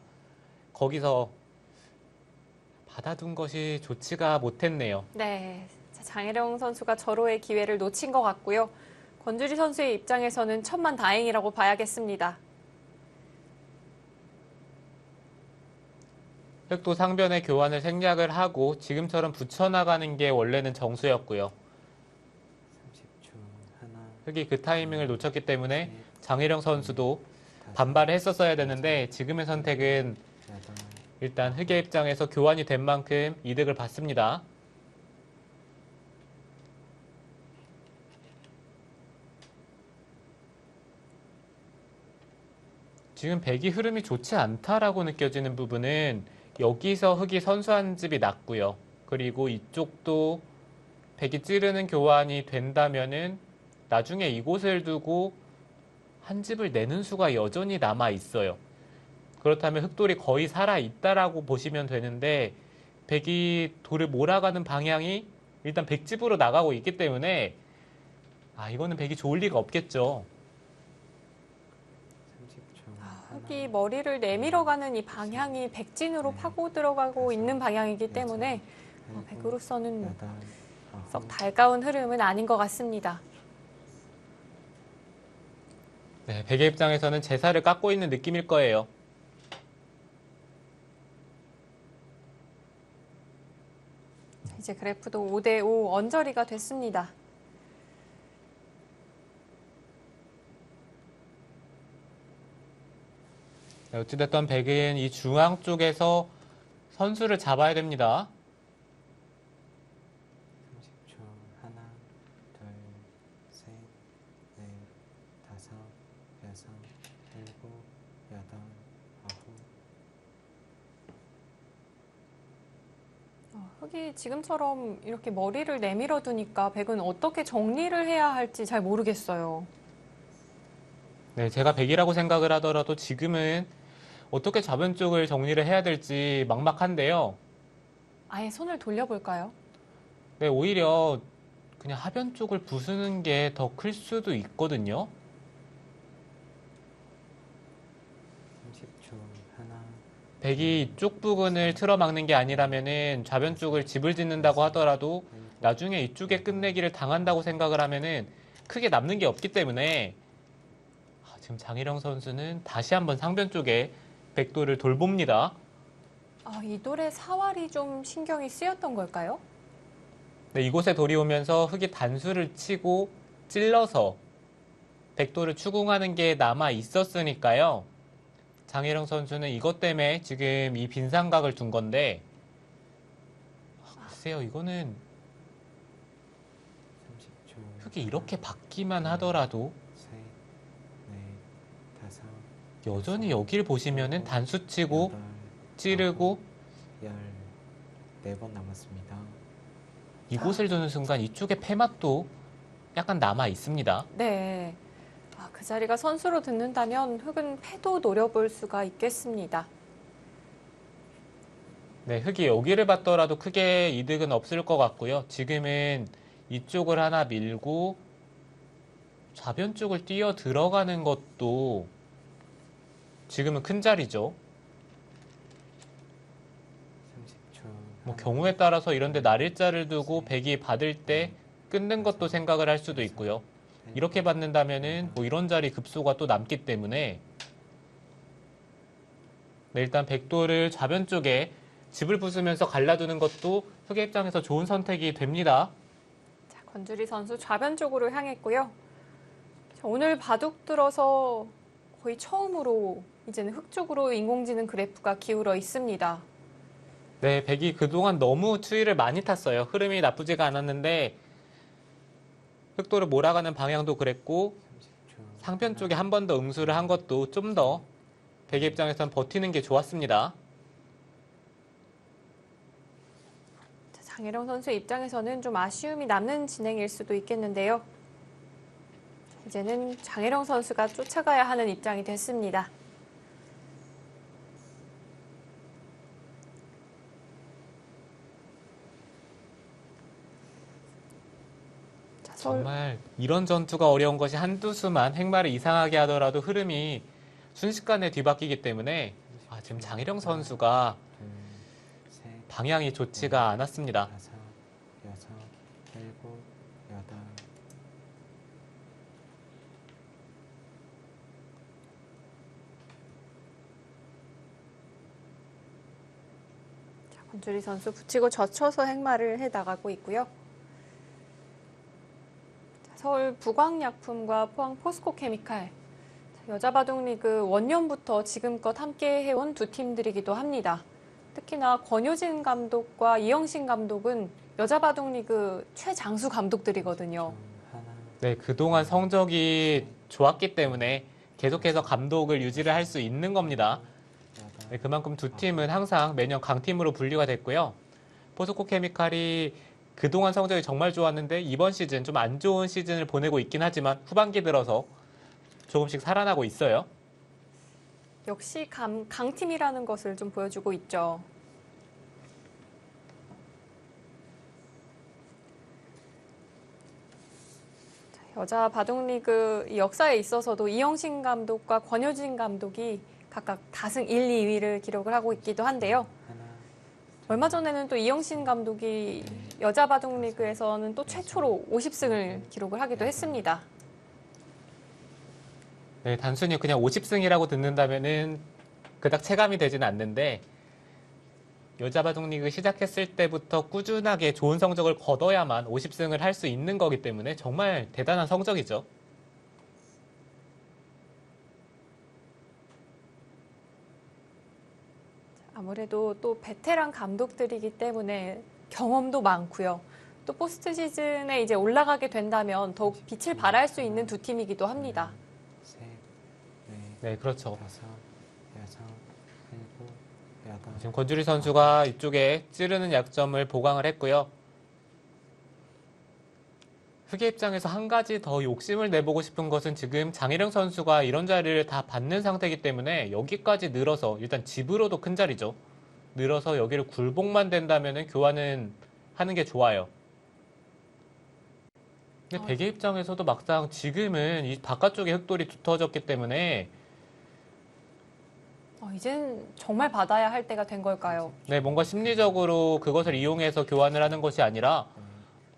거기서 받아둔 것이 좋지가 못했네요. 네, 자, 장혜령 선수가 절호의 기회를 놓친 것 같고요. 권주리 선수의 입장에서는 천만다행이라고 봐야겠습니다. 흑도 상변의 교환을 생략을 하고 지금처럼 붙여나가는 게 원래는 정수였고요. 30초. 하나, 흑이 그 타이밍을 놓쳤기 때문에 셋, 장희령 선수도 다섯, 반발을 했었어야 되는데 지금의 선택은 여덟, 일단 흑의 입장에서 교환이 된 만큼 이득을 봤습니다. 지금 백이 흐름이 좋지 않다라고 느껴지는 부분은 여기서 흑이 선수한 집이 났고요. 그리고 이쪽도 백이 찌르는 교환이 된다면은 나중에 이곳을 두고 한 집을 내는 수가 여전히 남아 있어요. 그렇다면 흑돌이 거의 살아 있다라고 보시면 되는데 백이 돌을 몰아가는 방향이 일단 백집으로 나가고 있기 때문에 이거는 백이 좋을 리가 없겠죠. 30초. 흑이 머리를 내밀어가는 이 방향이 백진으로 파고 들어가고 있는 방향이기 때문에 백으로서는 여덟, 썩 아홉, 달가운 흐름은 아닌 것 같습니다. 네, 백의 입장에서는 제사를 깎고 있는 느낌일 거예요. 이제 그래프도 5대5 언저리가 됐습니다. 네, 어찌됐든 백은 이 중앙 쪽에서 선수를 잡아야 됩니다. 30초. 하나, 둘, 셋, 넷, 다섯, 여섯, 일곱, 여덟, 아홉. 흑이 지금처럼 이렇게 머리를 내밀어 두니까 백은 어떻게 정리를 해야 할지 잘 모르겠어요. 네, 제가 백이라고 생각을 하더라도 지금은 어떻게 잡은 쪽을 정리를 해야 될지 막막한데요. 아예 손을 돌려볼까요? 네, 오히려 그냥 하변 쪽을 부수는 게 더 클 수도 있거든요. 30초. 하나, 백이 이쪽 부분을 틀어막는 게 아니라면은 좌변 쪽을 집을 짓는다고 하더라도 나중에 이쪽에 끝내기를 당한다고 생각을 하면은 크게 남는 게 없기 때문에 지금 장희령 선수는 다시 한번 상변 쪽에 백도를 돌봅니다. 이 돌의 사활이 좀 신경이 쓰였던 걸까요? 네, 이곳에 돌이 오면서 흙이 단수를 치고 찔러서 백도를 추궁하는 게 남아 있었으니까요. 장희령 선수는 이것 때문에 지금 이 빈삼각을 둔 건데 글쎄요, 이거는 30초. 흙이 이렇게 바뀌만 하더라도 셋, 넷, 다섯, 여전히 여길 보시면은 단수 치고 여덟, 찌르고 열, 4번 남았습니다. 이곳을 두는 순간 이쪽에 패맛도 약간 남아 있습니다. 네. 그 자리가 선수로 듣는다면 흙은 패도 노려볼 수가 있겠습니다. 네, 흙이 여기를 봤더라도 크게 이득은 없을 것 같고요. 지금은 이쪽을 하나 밀고 좌변 쪽을 뛰어 들어가는 것도 지금은 큰 자리죠. 30초. 뭐 경우에 따라서 이런데 날일자를 두고 백이 받을 때 끊는 것도 생각을 할 수도 있고요. 이렇게 받는다면은 뭐 이런 자리 급소가 또 남기 때문에 네, 일단 백도를 좌변 쪽에 집을 부수면서 갈라두는 것도 흑의 입장에서 좋은 선택이 됩니다. 자, 권주리 선수 좌변 쪽으로 향했고요. 자, 오늘 바둑 들어서 거의 처음으로 이제는 흙 쪽으로 인공지능 그래프가 기울어 있습니다. 네, 백이 그동안 너무 추위를 많이 탔어요. 흐름이 나쁘지가 않았는데 흑도를 몰아가는 방향도 그랬고 30초. 상편 쪽에 한 번 더 응수를 한 것도 좀 더 백의 입장에선 버티는 게 좋았습니다. 자, 장혜령 선수의 입장에서는 좀 아쉬움이 남는 진행일 수도 있겠는데요. 이제는 장혜령 선수가 쫓아가야 하는 입장이 됐습니다. 자, 정말 이런 전투가 어려운 것이 한두 수만 행마를 이상하게 하더라도 흐름이 순식간에 뒤바뀌기 때문에 지금 장희령 선수가 둘, 셋, 방향이 좋지가 않았습니다. 다섯, 여섯, 일곱, 여덟. 자, 권주리 선수 붙이고 젖혀서 행마를 해 나가고 있고요. 자, 서울 부광약품과 포항 포스코케미칼. 자, 여자바둑리그 원년부터 지금껏 함께 해온 두 팀들이기도 합니다. 특히나 권효진 감독과 이영신 감독은 여자바둑리그 최장수 감독들이거든요. 하나, 네, 그동안 성적이 좋았기 때문에 계속해서 감독을 유지를 할 수 있는 겁니다. 여덟, 네, 그만큼 두 팀은 항상 매년 강팀으로 분류가 됐고요. 포스코 케미칼이 그동안 성적이 정말 좋았는데 이번 시즌 좀 안 좋은 시즌을 보내고 있긴 하지만 후반기 들어서 조금씩 살아나고 있어요. 역시 강팀이라는 것을 좀 보여주고 있죠. 자, 여자 바둑리그 역사에 있어서도 이영신 감독과 권효진 감독이 각각 다승 1, 2위를 기록을 하고 있기도 한데요. 하나, 얼마 전에는 또 이영신 감독이 여자 바둑리그에서는 또 최초로 50승을 기록을 하기도 했습니다. 네, 단순히 그냥 50승이라고 듣는다면은 그닥 체감이 되지는 않는데 여자 바둑리그 시작했을 때부터 꾸준하게 좋은 성적을 거둬야만 50승을 할 수 있는 거기 때문에 정말 대단한 성적이죠. 아무래도 또 베테랑 감독들이기 때문에 경험도 많고요. 또 포스트 시즌에 이제 올라가게 된다면 더욱 빛을 발할 수 있는 두 팀이기도 합니다. 셋, 넷, 네, 그렇죠. 다섯, 여섯, 일곱, 여덟. 지금 권주리 선수가 이쪽에 찌르는 약점을 보강을 했고요. 흑의 입장에서 한 가지 더 욕심을 내보고 싶은 것은 지금 장희령 선수가 이런 자리를 다 받는 상태이기 때문에 여기까지 늘어서 일단 집으로도 큰 자리죠. 늘어서 여기를 굴복만 된다면 교환은 하는 게 좋아요. 근데 백의 입장에서도 막상 지금은 이 바깥쪽에 흑돌이 두터워졌기 때문에 이젠 정말 받아야 할 때가 된 걸까요? 네, 뭔가 심리적으로 그것을 이용해서 교환을 하는 것이 아니라 네,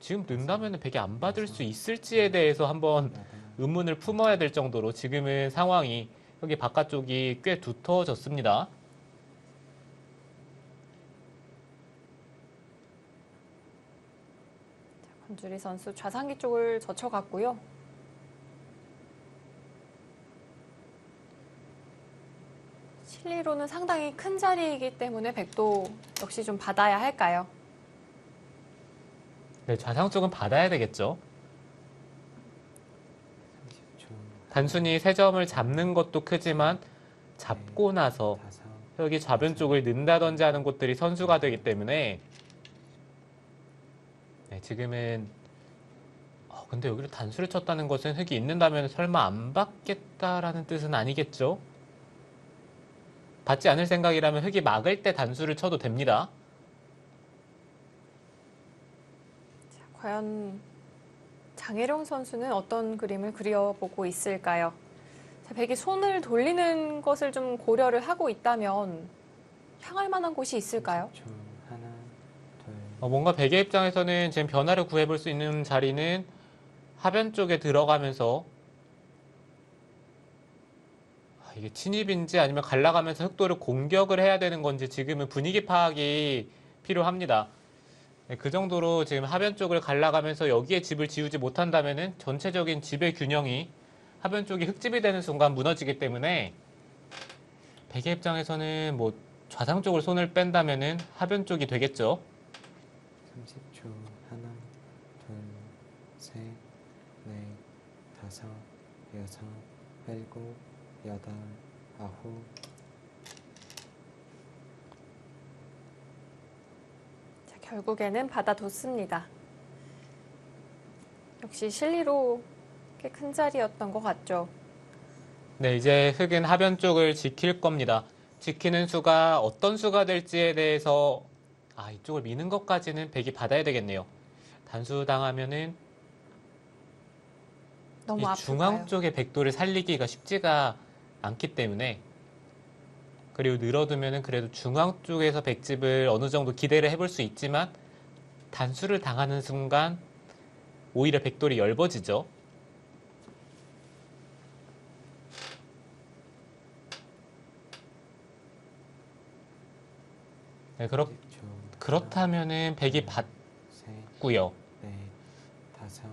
지금 는다면 백이 안 받을 수 있을지에 대해서 한번 여덟, 의문을 품어야 될 정도로 지금은 상황이 여기 바깥쪽이 꽤 두터워졌습니다. 권주리 선수 좌상기 쪽을 젖혀갔고요. 실리로는 상당히 큰 자리이기 때문에 백도 역시 좀 받아야 할까요? 네, 좌상 쪽은 받아야 되겠죠. 30초, 단순히 세 점을 잡는 것도 크지만 잡고 나서 다섯, 여기 좌변 쪽을 는다든지 하는 곳들이 선수가 되기 때문에 네, 지금은 근데 여기를 단수를 쳤다는 것은 흙이 있는다면 설마 안 받겠다라는 뜻은 아니겠죠? 받지 않을 생각이라면 흙이 막을 때 단수를 쳐도 됩니다. 과연 장혜령 선수는 어떤 그림을 그려보고 있을까요? 자, 백이 손을 돌리는 것을 좀 고려를 하고 있다면 향할 만한 곳이 있을까요? 30초, 하나, 둘, 뭔가 백의 입장에서는 지금 변화를 구해볼 수 있는 자리는 하변 쪽에 들어가면서 이게 침입인지 아니면 갈라가면서 흑도를 공격을 해야 되는 건지 지금은 분위기 파악이 필요합니다. 네, 그 정도로 지금 하변 쪽을 갈라가면서 여기에 집을 지우지 못한다면은 전체적인 집의 균형이 하변 쪽이 흙집이 되는 순간 무너지기 때문에 백의 입장에서는 뭐 좌상 쪽을 손을 뺀다면은 하변 쪽이 되겠죠. 30초, 하나, 둘, 셋, 넷, 다섯, 여섯, 일곱, 여덟, 아홉, 자, 결국에는 받아뒀습니다. 역시 실리로 꽤 큰 자리였던 것 같죠. 네, 이제 흙은 하변 쪽을 지킬 겁니다. 지키는 수가 어떤 수가 될지에 대해서 이쪽을 미는 것까지는 백이 받아야 되겠네요. 단수 당하면은 너무 이 아플까요? 중앙 쪽의 백도를 살리기가 쉽지가 않기 때문에 그리고 늘어두면은 그래도 중앙 쪽에서 백집을 어느 정도 기대를 해볼 수 있지만 단수를 당하는 순간 오히려 백돌이 엷어지죠. 네, 10초, 그렇다면은 백이 셋, 받고요. 넷, 다섯,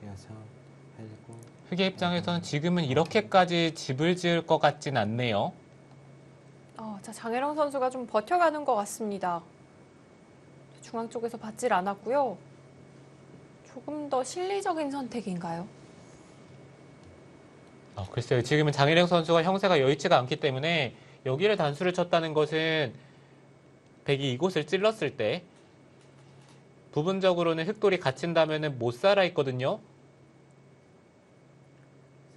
여섯, 일곱, 흑의 입장에서는 지금은 이렇게까지 집을 지을 것 같진 않네요. 자, 장혜령 선수가 좀 버텨가는 것 같습니다. 중앙 쪽에서 받질 않았고요. 조금 더 실리적인 선택인가요? 글쎄요. 지금은 장혜령 선수가 형세가 여의치가 않기 때문에 여기를 단수를 쳤다는 것은 백이 이곳을 찔렀을 때 부분적으로는 흑돌이 갇힌다면 못 살아 있거든요.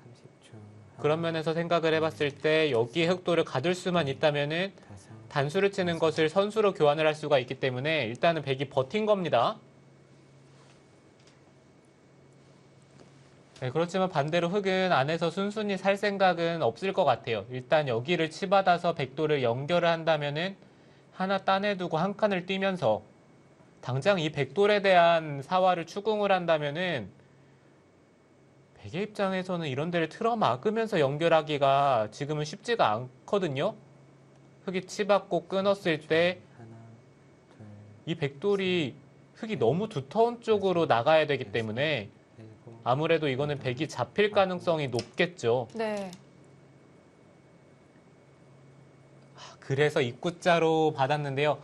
30초, 그런 면에서 생각을 해봤을 때 여기에 흑돌을 가둘 수만 있다면은 다섯, 단수를 치는 것을 선수로 교환을 할 수가 있기 때문에 일단은 백이 버틴 겁니다. 네, 그렇지만 반대로 흑은 안에서 순순히 살 생각은 없을 것 같아요. 일단 여기를 치받아서 백도를 연결을 한다면은 하나 따내두고 한 칸을 뛰면서 당장 이 백돌에 대한 사활을 추궁을 한다면은 백의 입장에서는 이런 데를 틀어막으면서 연결하기가 지금은 쉽지가 않거든요. 흑이 치받고 끊었을 때 하나, 둘, 이 백돌이 흙이 너무 두터운 쪽으로 나가야 되기 때문에 일곱, 아무래도 이거는 백이 잡힐 가능성이 높겠죠. 네. 그래서 입구자로 받았는데요.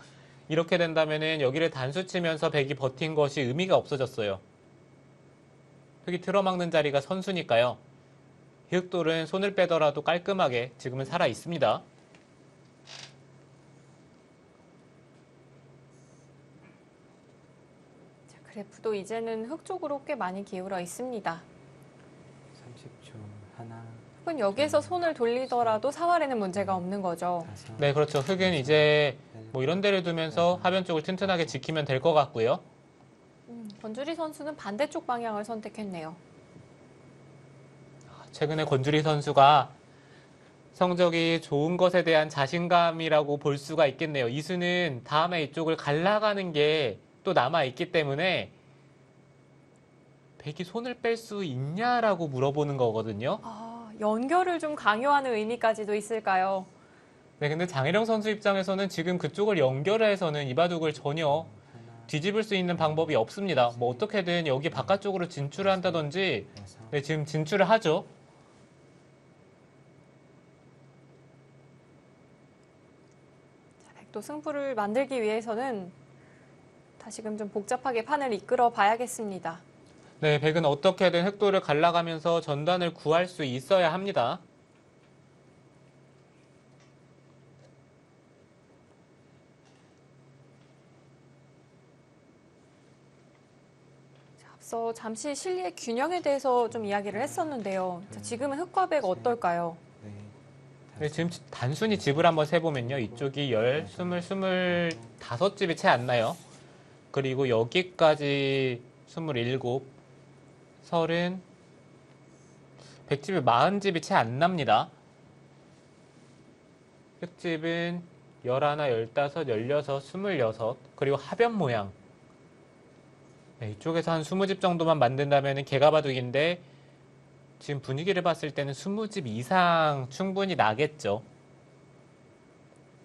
이렇게 된다면은 여기를 단수 치면서 백이 버틴 것이 의미가 없어졌어요. 흙이 틀어막는 자리가 선수니까요. 흑돌은 손을 빼더라도 깔끔하게 지금은 살아 있습니다. 자, 그래프도 이제는 흑 쪽으로 꽤 많이 기울어 있습니다. 30초, 하나, 흑은 여기에서 손을 돌리더라도 사활에는 문제가 없는 거죠. 다섯, 네, 그렇죠. 흑은 이제 뭐 이런 데를 두면서 하변 쪽을 튼튼하게 지키면 될 것 같고요. 권주리 선수는 반대쪽 방향을 선택했네요. 최근에 권주리 선수가 성적이 좋은 것에 대한 자신감이라고 볼 수가 있겠네요. 이수는 다음에 이쪽을 갈라가는 게 또 남아있기 때문에 백이 손을 뺄 수 있냐라고 물어보는 거거든요. 연결을 좀 강요하는 의미까지도 있을까요? 네, 근데 장혜령 선수 입장에서는 지금 그쪽을 연결해서는 이 바둑을 전혀 뒤집을 수 있는 방법이 없습니다. 뭐 어떻게든 여기 바깥쪽으로 진출을 한다든지, 네, 지금 진출을 하죠. 백도 승부를 만들기 위해서는 다시금 좀 복잡하게 판을 이끌어 봐야겠습니다. 네, 백은 어떻게든 흑도를 갈라가면서 전단을 구할 수 있어야 합니다. 앞서 잠시 실리의 균형에 대해서 좀 이야기를 했었는데요. 자, 지금은 흑과 백 어떨까요? 네, 지금 단순히 집을 한번 세보면요. 이쪽이 10, 20, 25집이 채 안 나요. 그리고 여기까지 27, 30, 100집이 40집이 채 안 납니다. 흑집은 11, 15, 16, 26, 그리고 하변 모양. 네, 이쪽에서 한 20집 정도만 만든다면 개가바둑인데 지금 분위기를 봤을 때는 20집 이상 충분히 나겠죠.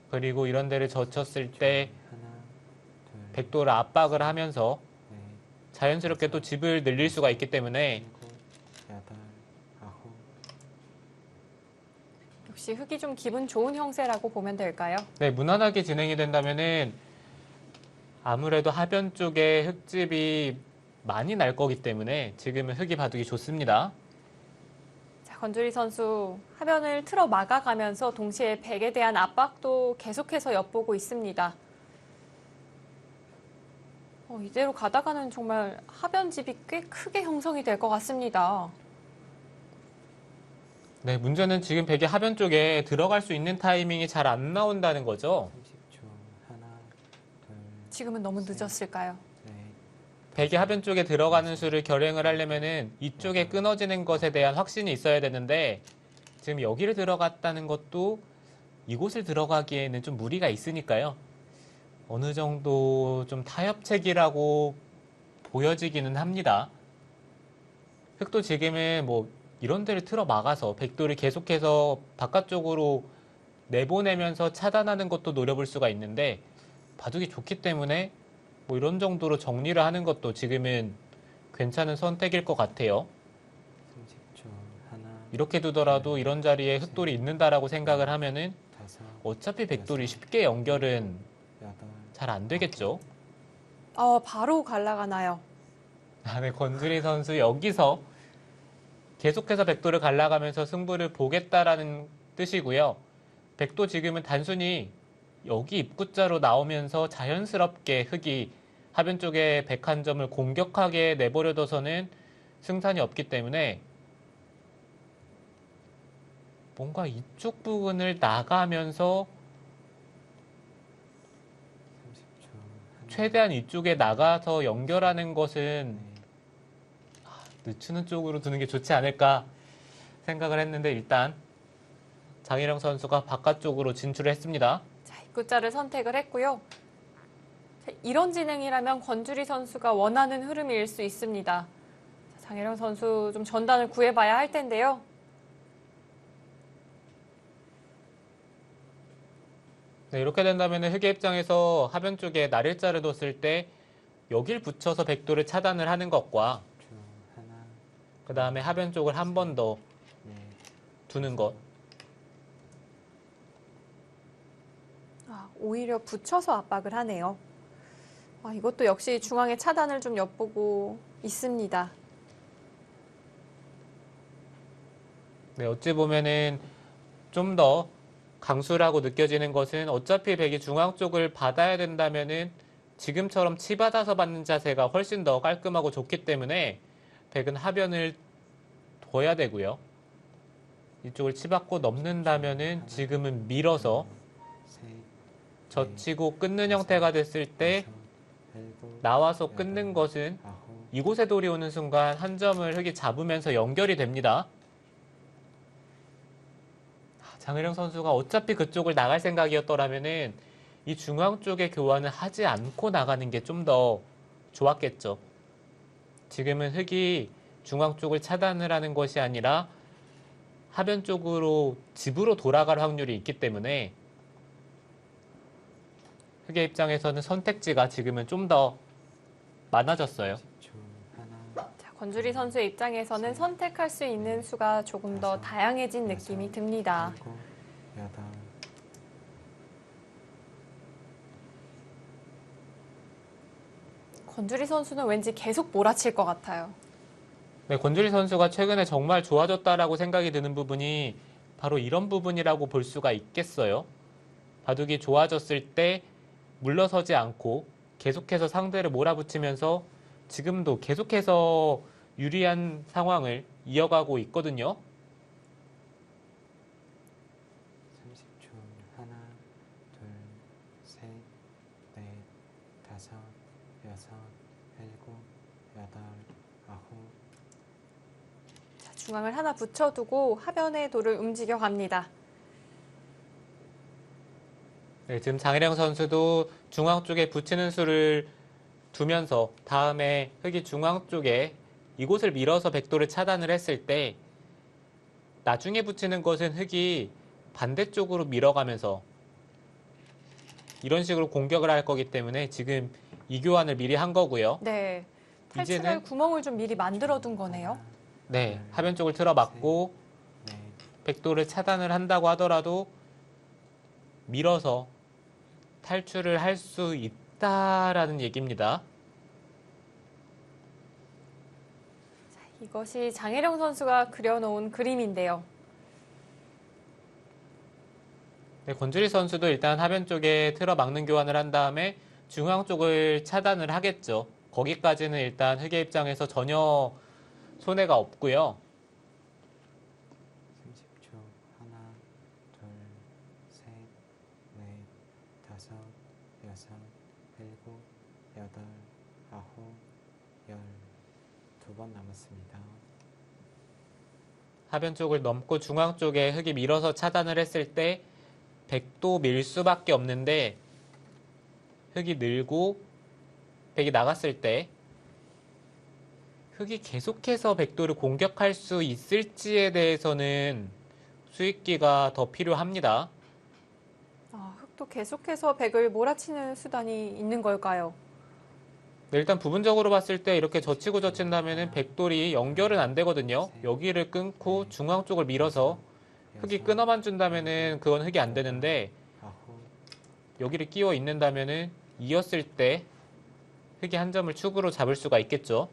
그리고 이런 데를 젖혔을 때 백도를 압박을 하면서 자연스럽게 또 집을 늘릴 수가 있기 때문에 역시 흑이 좀 기분 좋은 형세라고 보면 될까요? 네, 무난하게 진행이 된다면은 아무래도 하변 쪽에 흑집이 많이 날 거기 때문에 지금은 흑이 바둑이 좋습니다. 자, 건주리 선수 하변을 틀어 막아가면서 동시에 백에 대한 압박도 계속해서 엿보고 있습니다. 이대로 가다가는 정말 하변집이 꽤 크게 형성이 될 것 같습니다. 네, 문제는 지금 백이 하변 쪽에 들어갈 수 있는 타이밍이 잘 안 나온다는 거죠. 30초. 하나, 둘, 지금은 너무 늦었을까요? 셋. 백이 하변 쪽에 들어가는 수를 결행을 하려면은 이쪽에 끊어지는 것에 대한 확신이 있어야 되는데 지금 여기를 들어갔다는 것도 이곳을 들어가기에는 좀 무리가 있으니까요. 어느 정도 좀 타협책이라고 보여지기는 합니다. 흑도 지금은 뭐 이런 데를 틀어 막아서 백도를 계속해서 바깥쪽으로 내보내면서 차단하는 것도 노려볼 수가 있는데 바둑이 좋기 때문에 뭐 이런 정도로 정리를 하는 것도 지금은 괜찮은 선택일 것 같아요. 30초. 하나, 이렇게 두더라도 이런 자리에 흑돌이 있는다라고 생각을 하면은 다섯, 어차피 백돌이 쉽게 연결은 여덟, 잘 안 되겠죠. 바로 갈라가나요? 네, 권준희 선수 여기서 계속해서 백도를 갈라가면서 승부를 보겠다라는 뜻이고요. 백도 지금은 단순히 여기 입구자로 나오면서 자연스럽게 흑이 하변 쪽에 백 한 점을 공격하게 내버려둬서는 승산이 없기 때문에 뭔가 이쪽 부분을 나가면서 30초. 하나, 최대한 이쪽에 나가서 연결하는 것은 네. 늦추는 쪽으로 두는 게 좋지 않을까 생각을 했는데 일단 장희령 선수가 바깥쪽으로 진출을 했습니다. 자, 입구자를 선택을 했고요. 자, 이런 진행이라면 권주리 선수가 원하는 흐름일 수 있습니다. 자, 장혜령 선수 좀 전단을 구해봐야 할 텐데요. 네, 이렇게 된다면 흑의 입장에서 하변 쪽에 날일자를 뒀을 때 여길 붙여서 백도를 차단을 하는 것과 하나, 그 다음에 하변 쪽을 한 번 더 넷, 두는 것. 오히려 붙여서 압박을 하네요. 이것도 역시 중앙의 차단을 좀 엿보고 있습니다. 네, 어찌 보면은 좀 더 강수라고 느껴지는 것은 어차피 백이 중앙 쪽을 받아야 된다면은 지금처럼 치받아서 받는 자세가 훨씬 더 깔끔하고 좋기 때문에 백은 하변을 둬야 되고요. 이쪽을 치받고 넘는다면은 지금은 밀어서 셋, 젖히고 끊는 형태가 됐을 때 다섯, 일곱, 나와서 끊는 것은 아홉, 이곳에 돌이 오는 순간 한 점을 흑이 잡으면서 연결이 됩니다. 장혜령 선수가 어차피 그쪽을 나갈 생각이었더라면은 이 중앙 쪽에 교환을 하지 않고 나가는 게 좀 더 좋았겠죠. 지금은 흑이 중앙 쪽을 차단을 하는 것이 아니라 하변 쪽으로 집으로 돌아갈 확률이 있기 때문에 흑의 입장에서는 선택지가 지금은 좀 더 많아졌어요. 10초. 하나, 자, 권주리 선수의 입장에서는 선택할 수 있는 수가 조금 더 다양해진 느낌이 듭니다. 일곱, 여덟, 권주리 선수는 왠지 계속 몰아칠 것 같아요. 네, 권주리 선수가 최근에 정말 좋아졌다라고 생각이 드는 부분이 바로 이런 부분이라고 볼 수가 있겠어요. 바둑이 좋아졌을 때 물러서지 않고 계속해서 상대를 몰아붙이면서 지금도 계속해서 유리한 상황을 이어가고 있거든요. 30초. 하나, 둘, 셋, 넷, 다섯, 여섯, 일곱, 여덟, 아홉. 자, 중앙을 하나 붙여두고 하변의 돌을 움직여 갑니다. 네, 지금 장혜령 선수도 중앙 쪽에 붙이는 수를 두면서 다음에 흑이 중앙 쪽에 이곳을 밀어서 백도를 차단을 했을 때 나중에 붙이는 것은 흑이 반대쪽으로 밀어가면서 이런 식으로 공격을 할 거기 때문에 지금 이 교환을 미리 한 거고요. 네, 탈출할 이제는 구멍을 좀 미리 만들어둔 거네요. 네, 하변 쪽을 틀어막고 넷, 백도를 차단을 한다고 하더라도 밀어서 탈출을 할 수 있다라는 얘기입니다. 이것이 장혜령 선수가 그려놓은 그림인데요. 네, 권주리 선수도 일단 하변 쪽에 틀어막는 교환을 한 다음에 중앙 쪽을 차단을 하겠죠. 거기까지는 일단 흑의 입장에서 전혀 손해가 없고요. 30초. 하나, 둘, 셋, 넷, 다섯, 여섯, 일곱, 여덟, 아홉, 열. 2번 남았습니다. 하변 쪽을 넘고 중앙 쪽에 흑이 밀어서 차단을 했을 때 백도 밀 수밖에 없는데 흑이 늘고 백이 나갔을 때 흑이 계속해서 백도를 공격할 수 있을지에 대해서는 수익기가 더 필요합니다. 흑도 계속해서 백을 몰아치는 수단이 있는 걸까요? 네, 일단 부분적으로 봤을 때 이렇게 젖히고 젖힌다면 백돌이 연결은 안 되거든요. 여기를 끊고 중앙 쪽을 밀어서 흑이 끊어만 준다면 그건 흑이 안 되는데 아홉, 여기를 끼워 있는다면 이었을 때 흑이 한 점을 축으로 잡을 수가 있겠죠.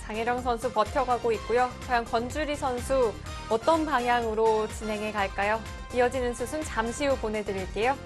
장혜령 선수 버텨가고 있고요. 과연 권주리 선수 어떤 방향으로 진행해 갈까요? 이어지는 수순 잠시 후 보내드릴게요.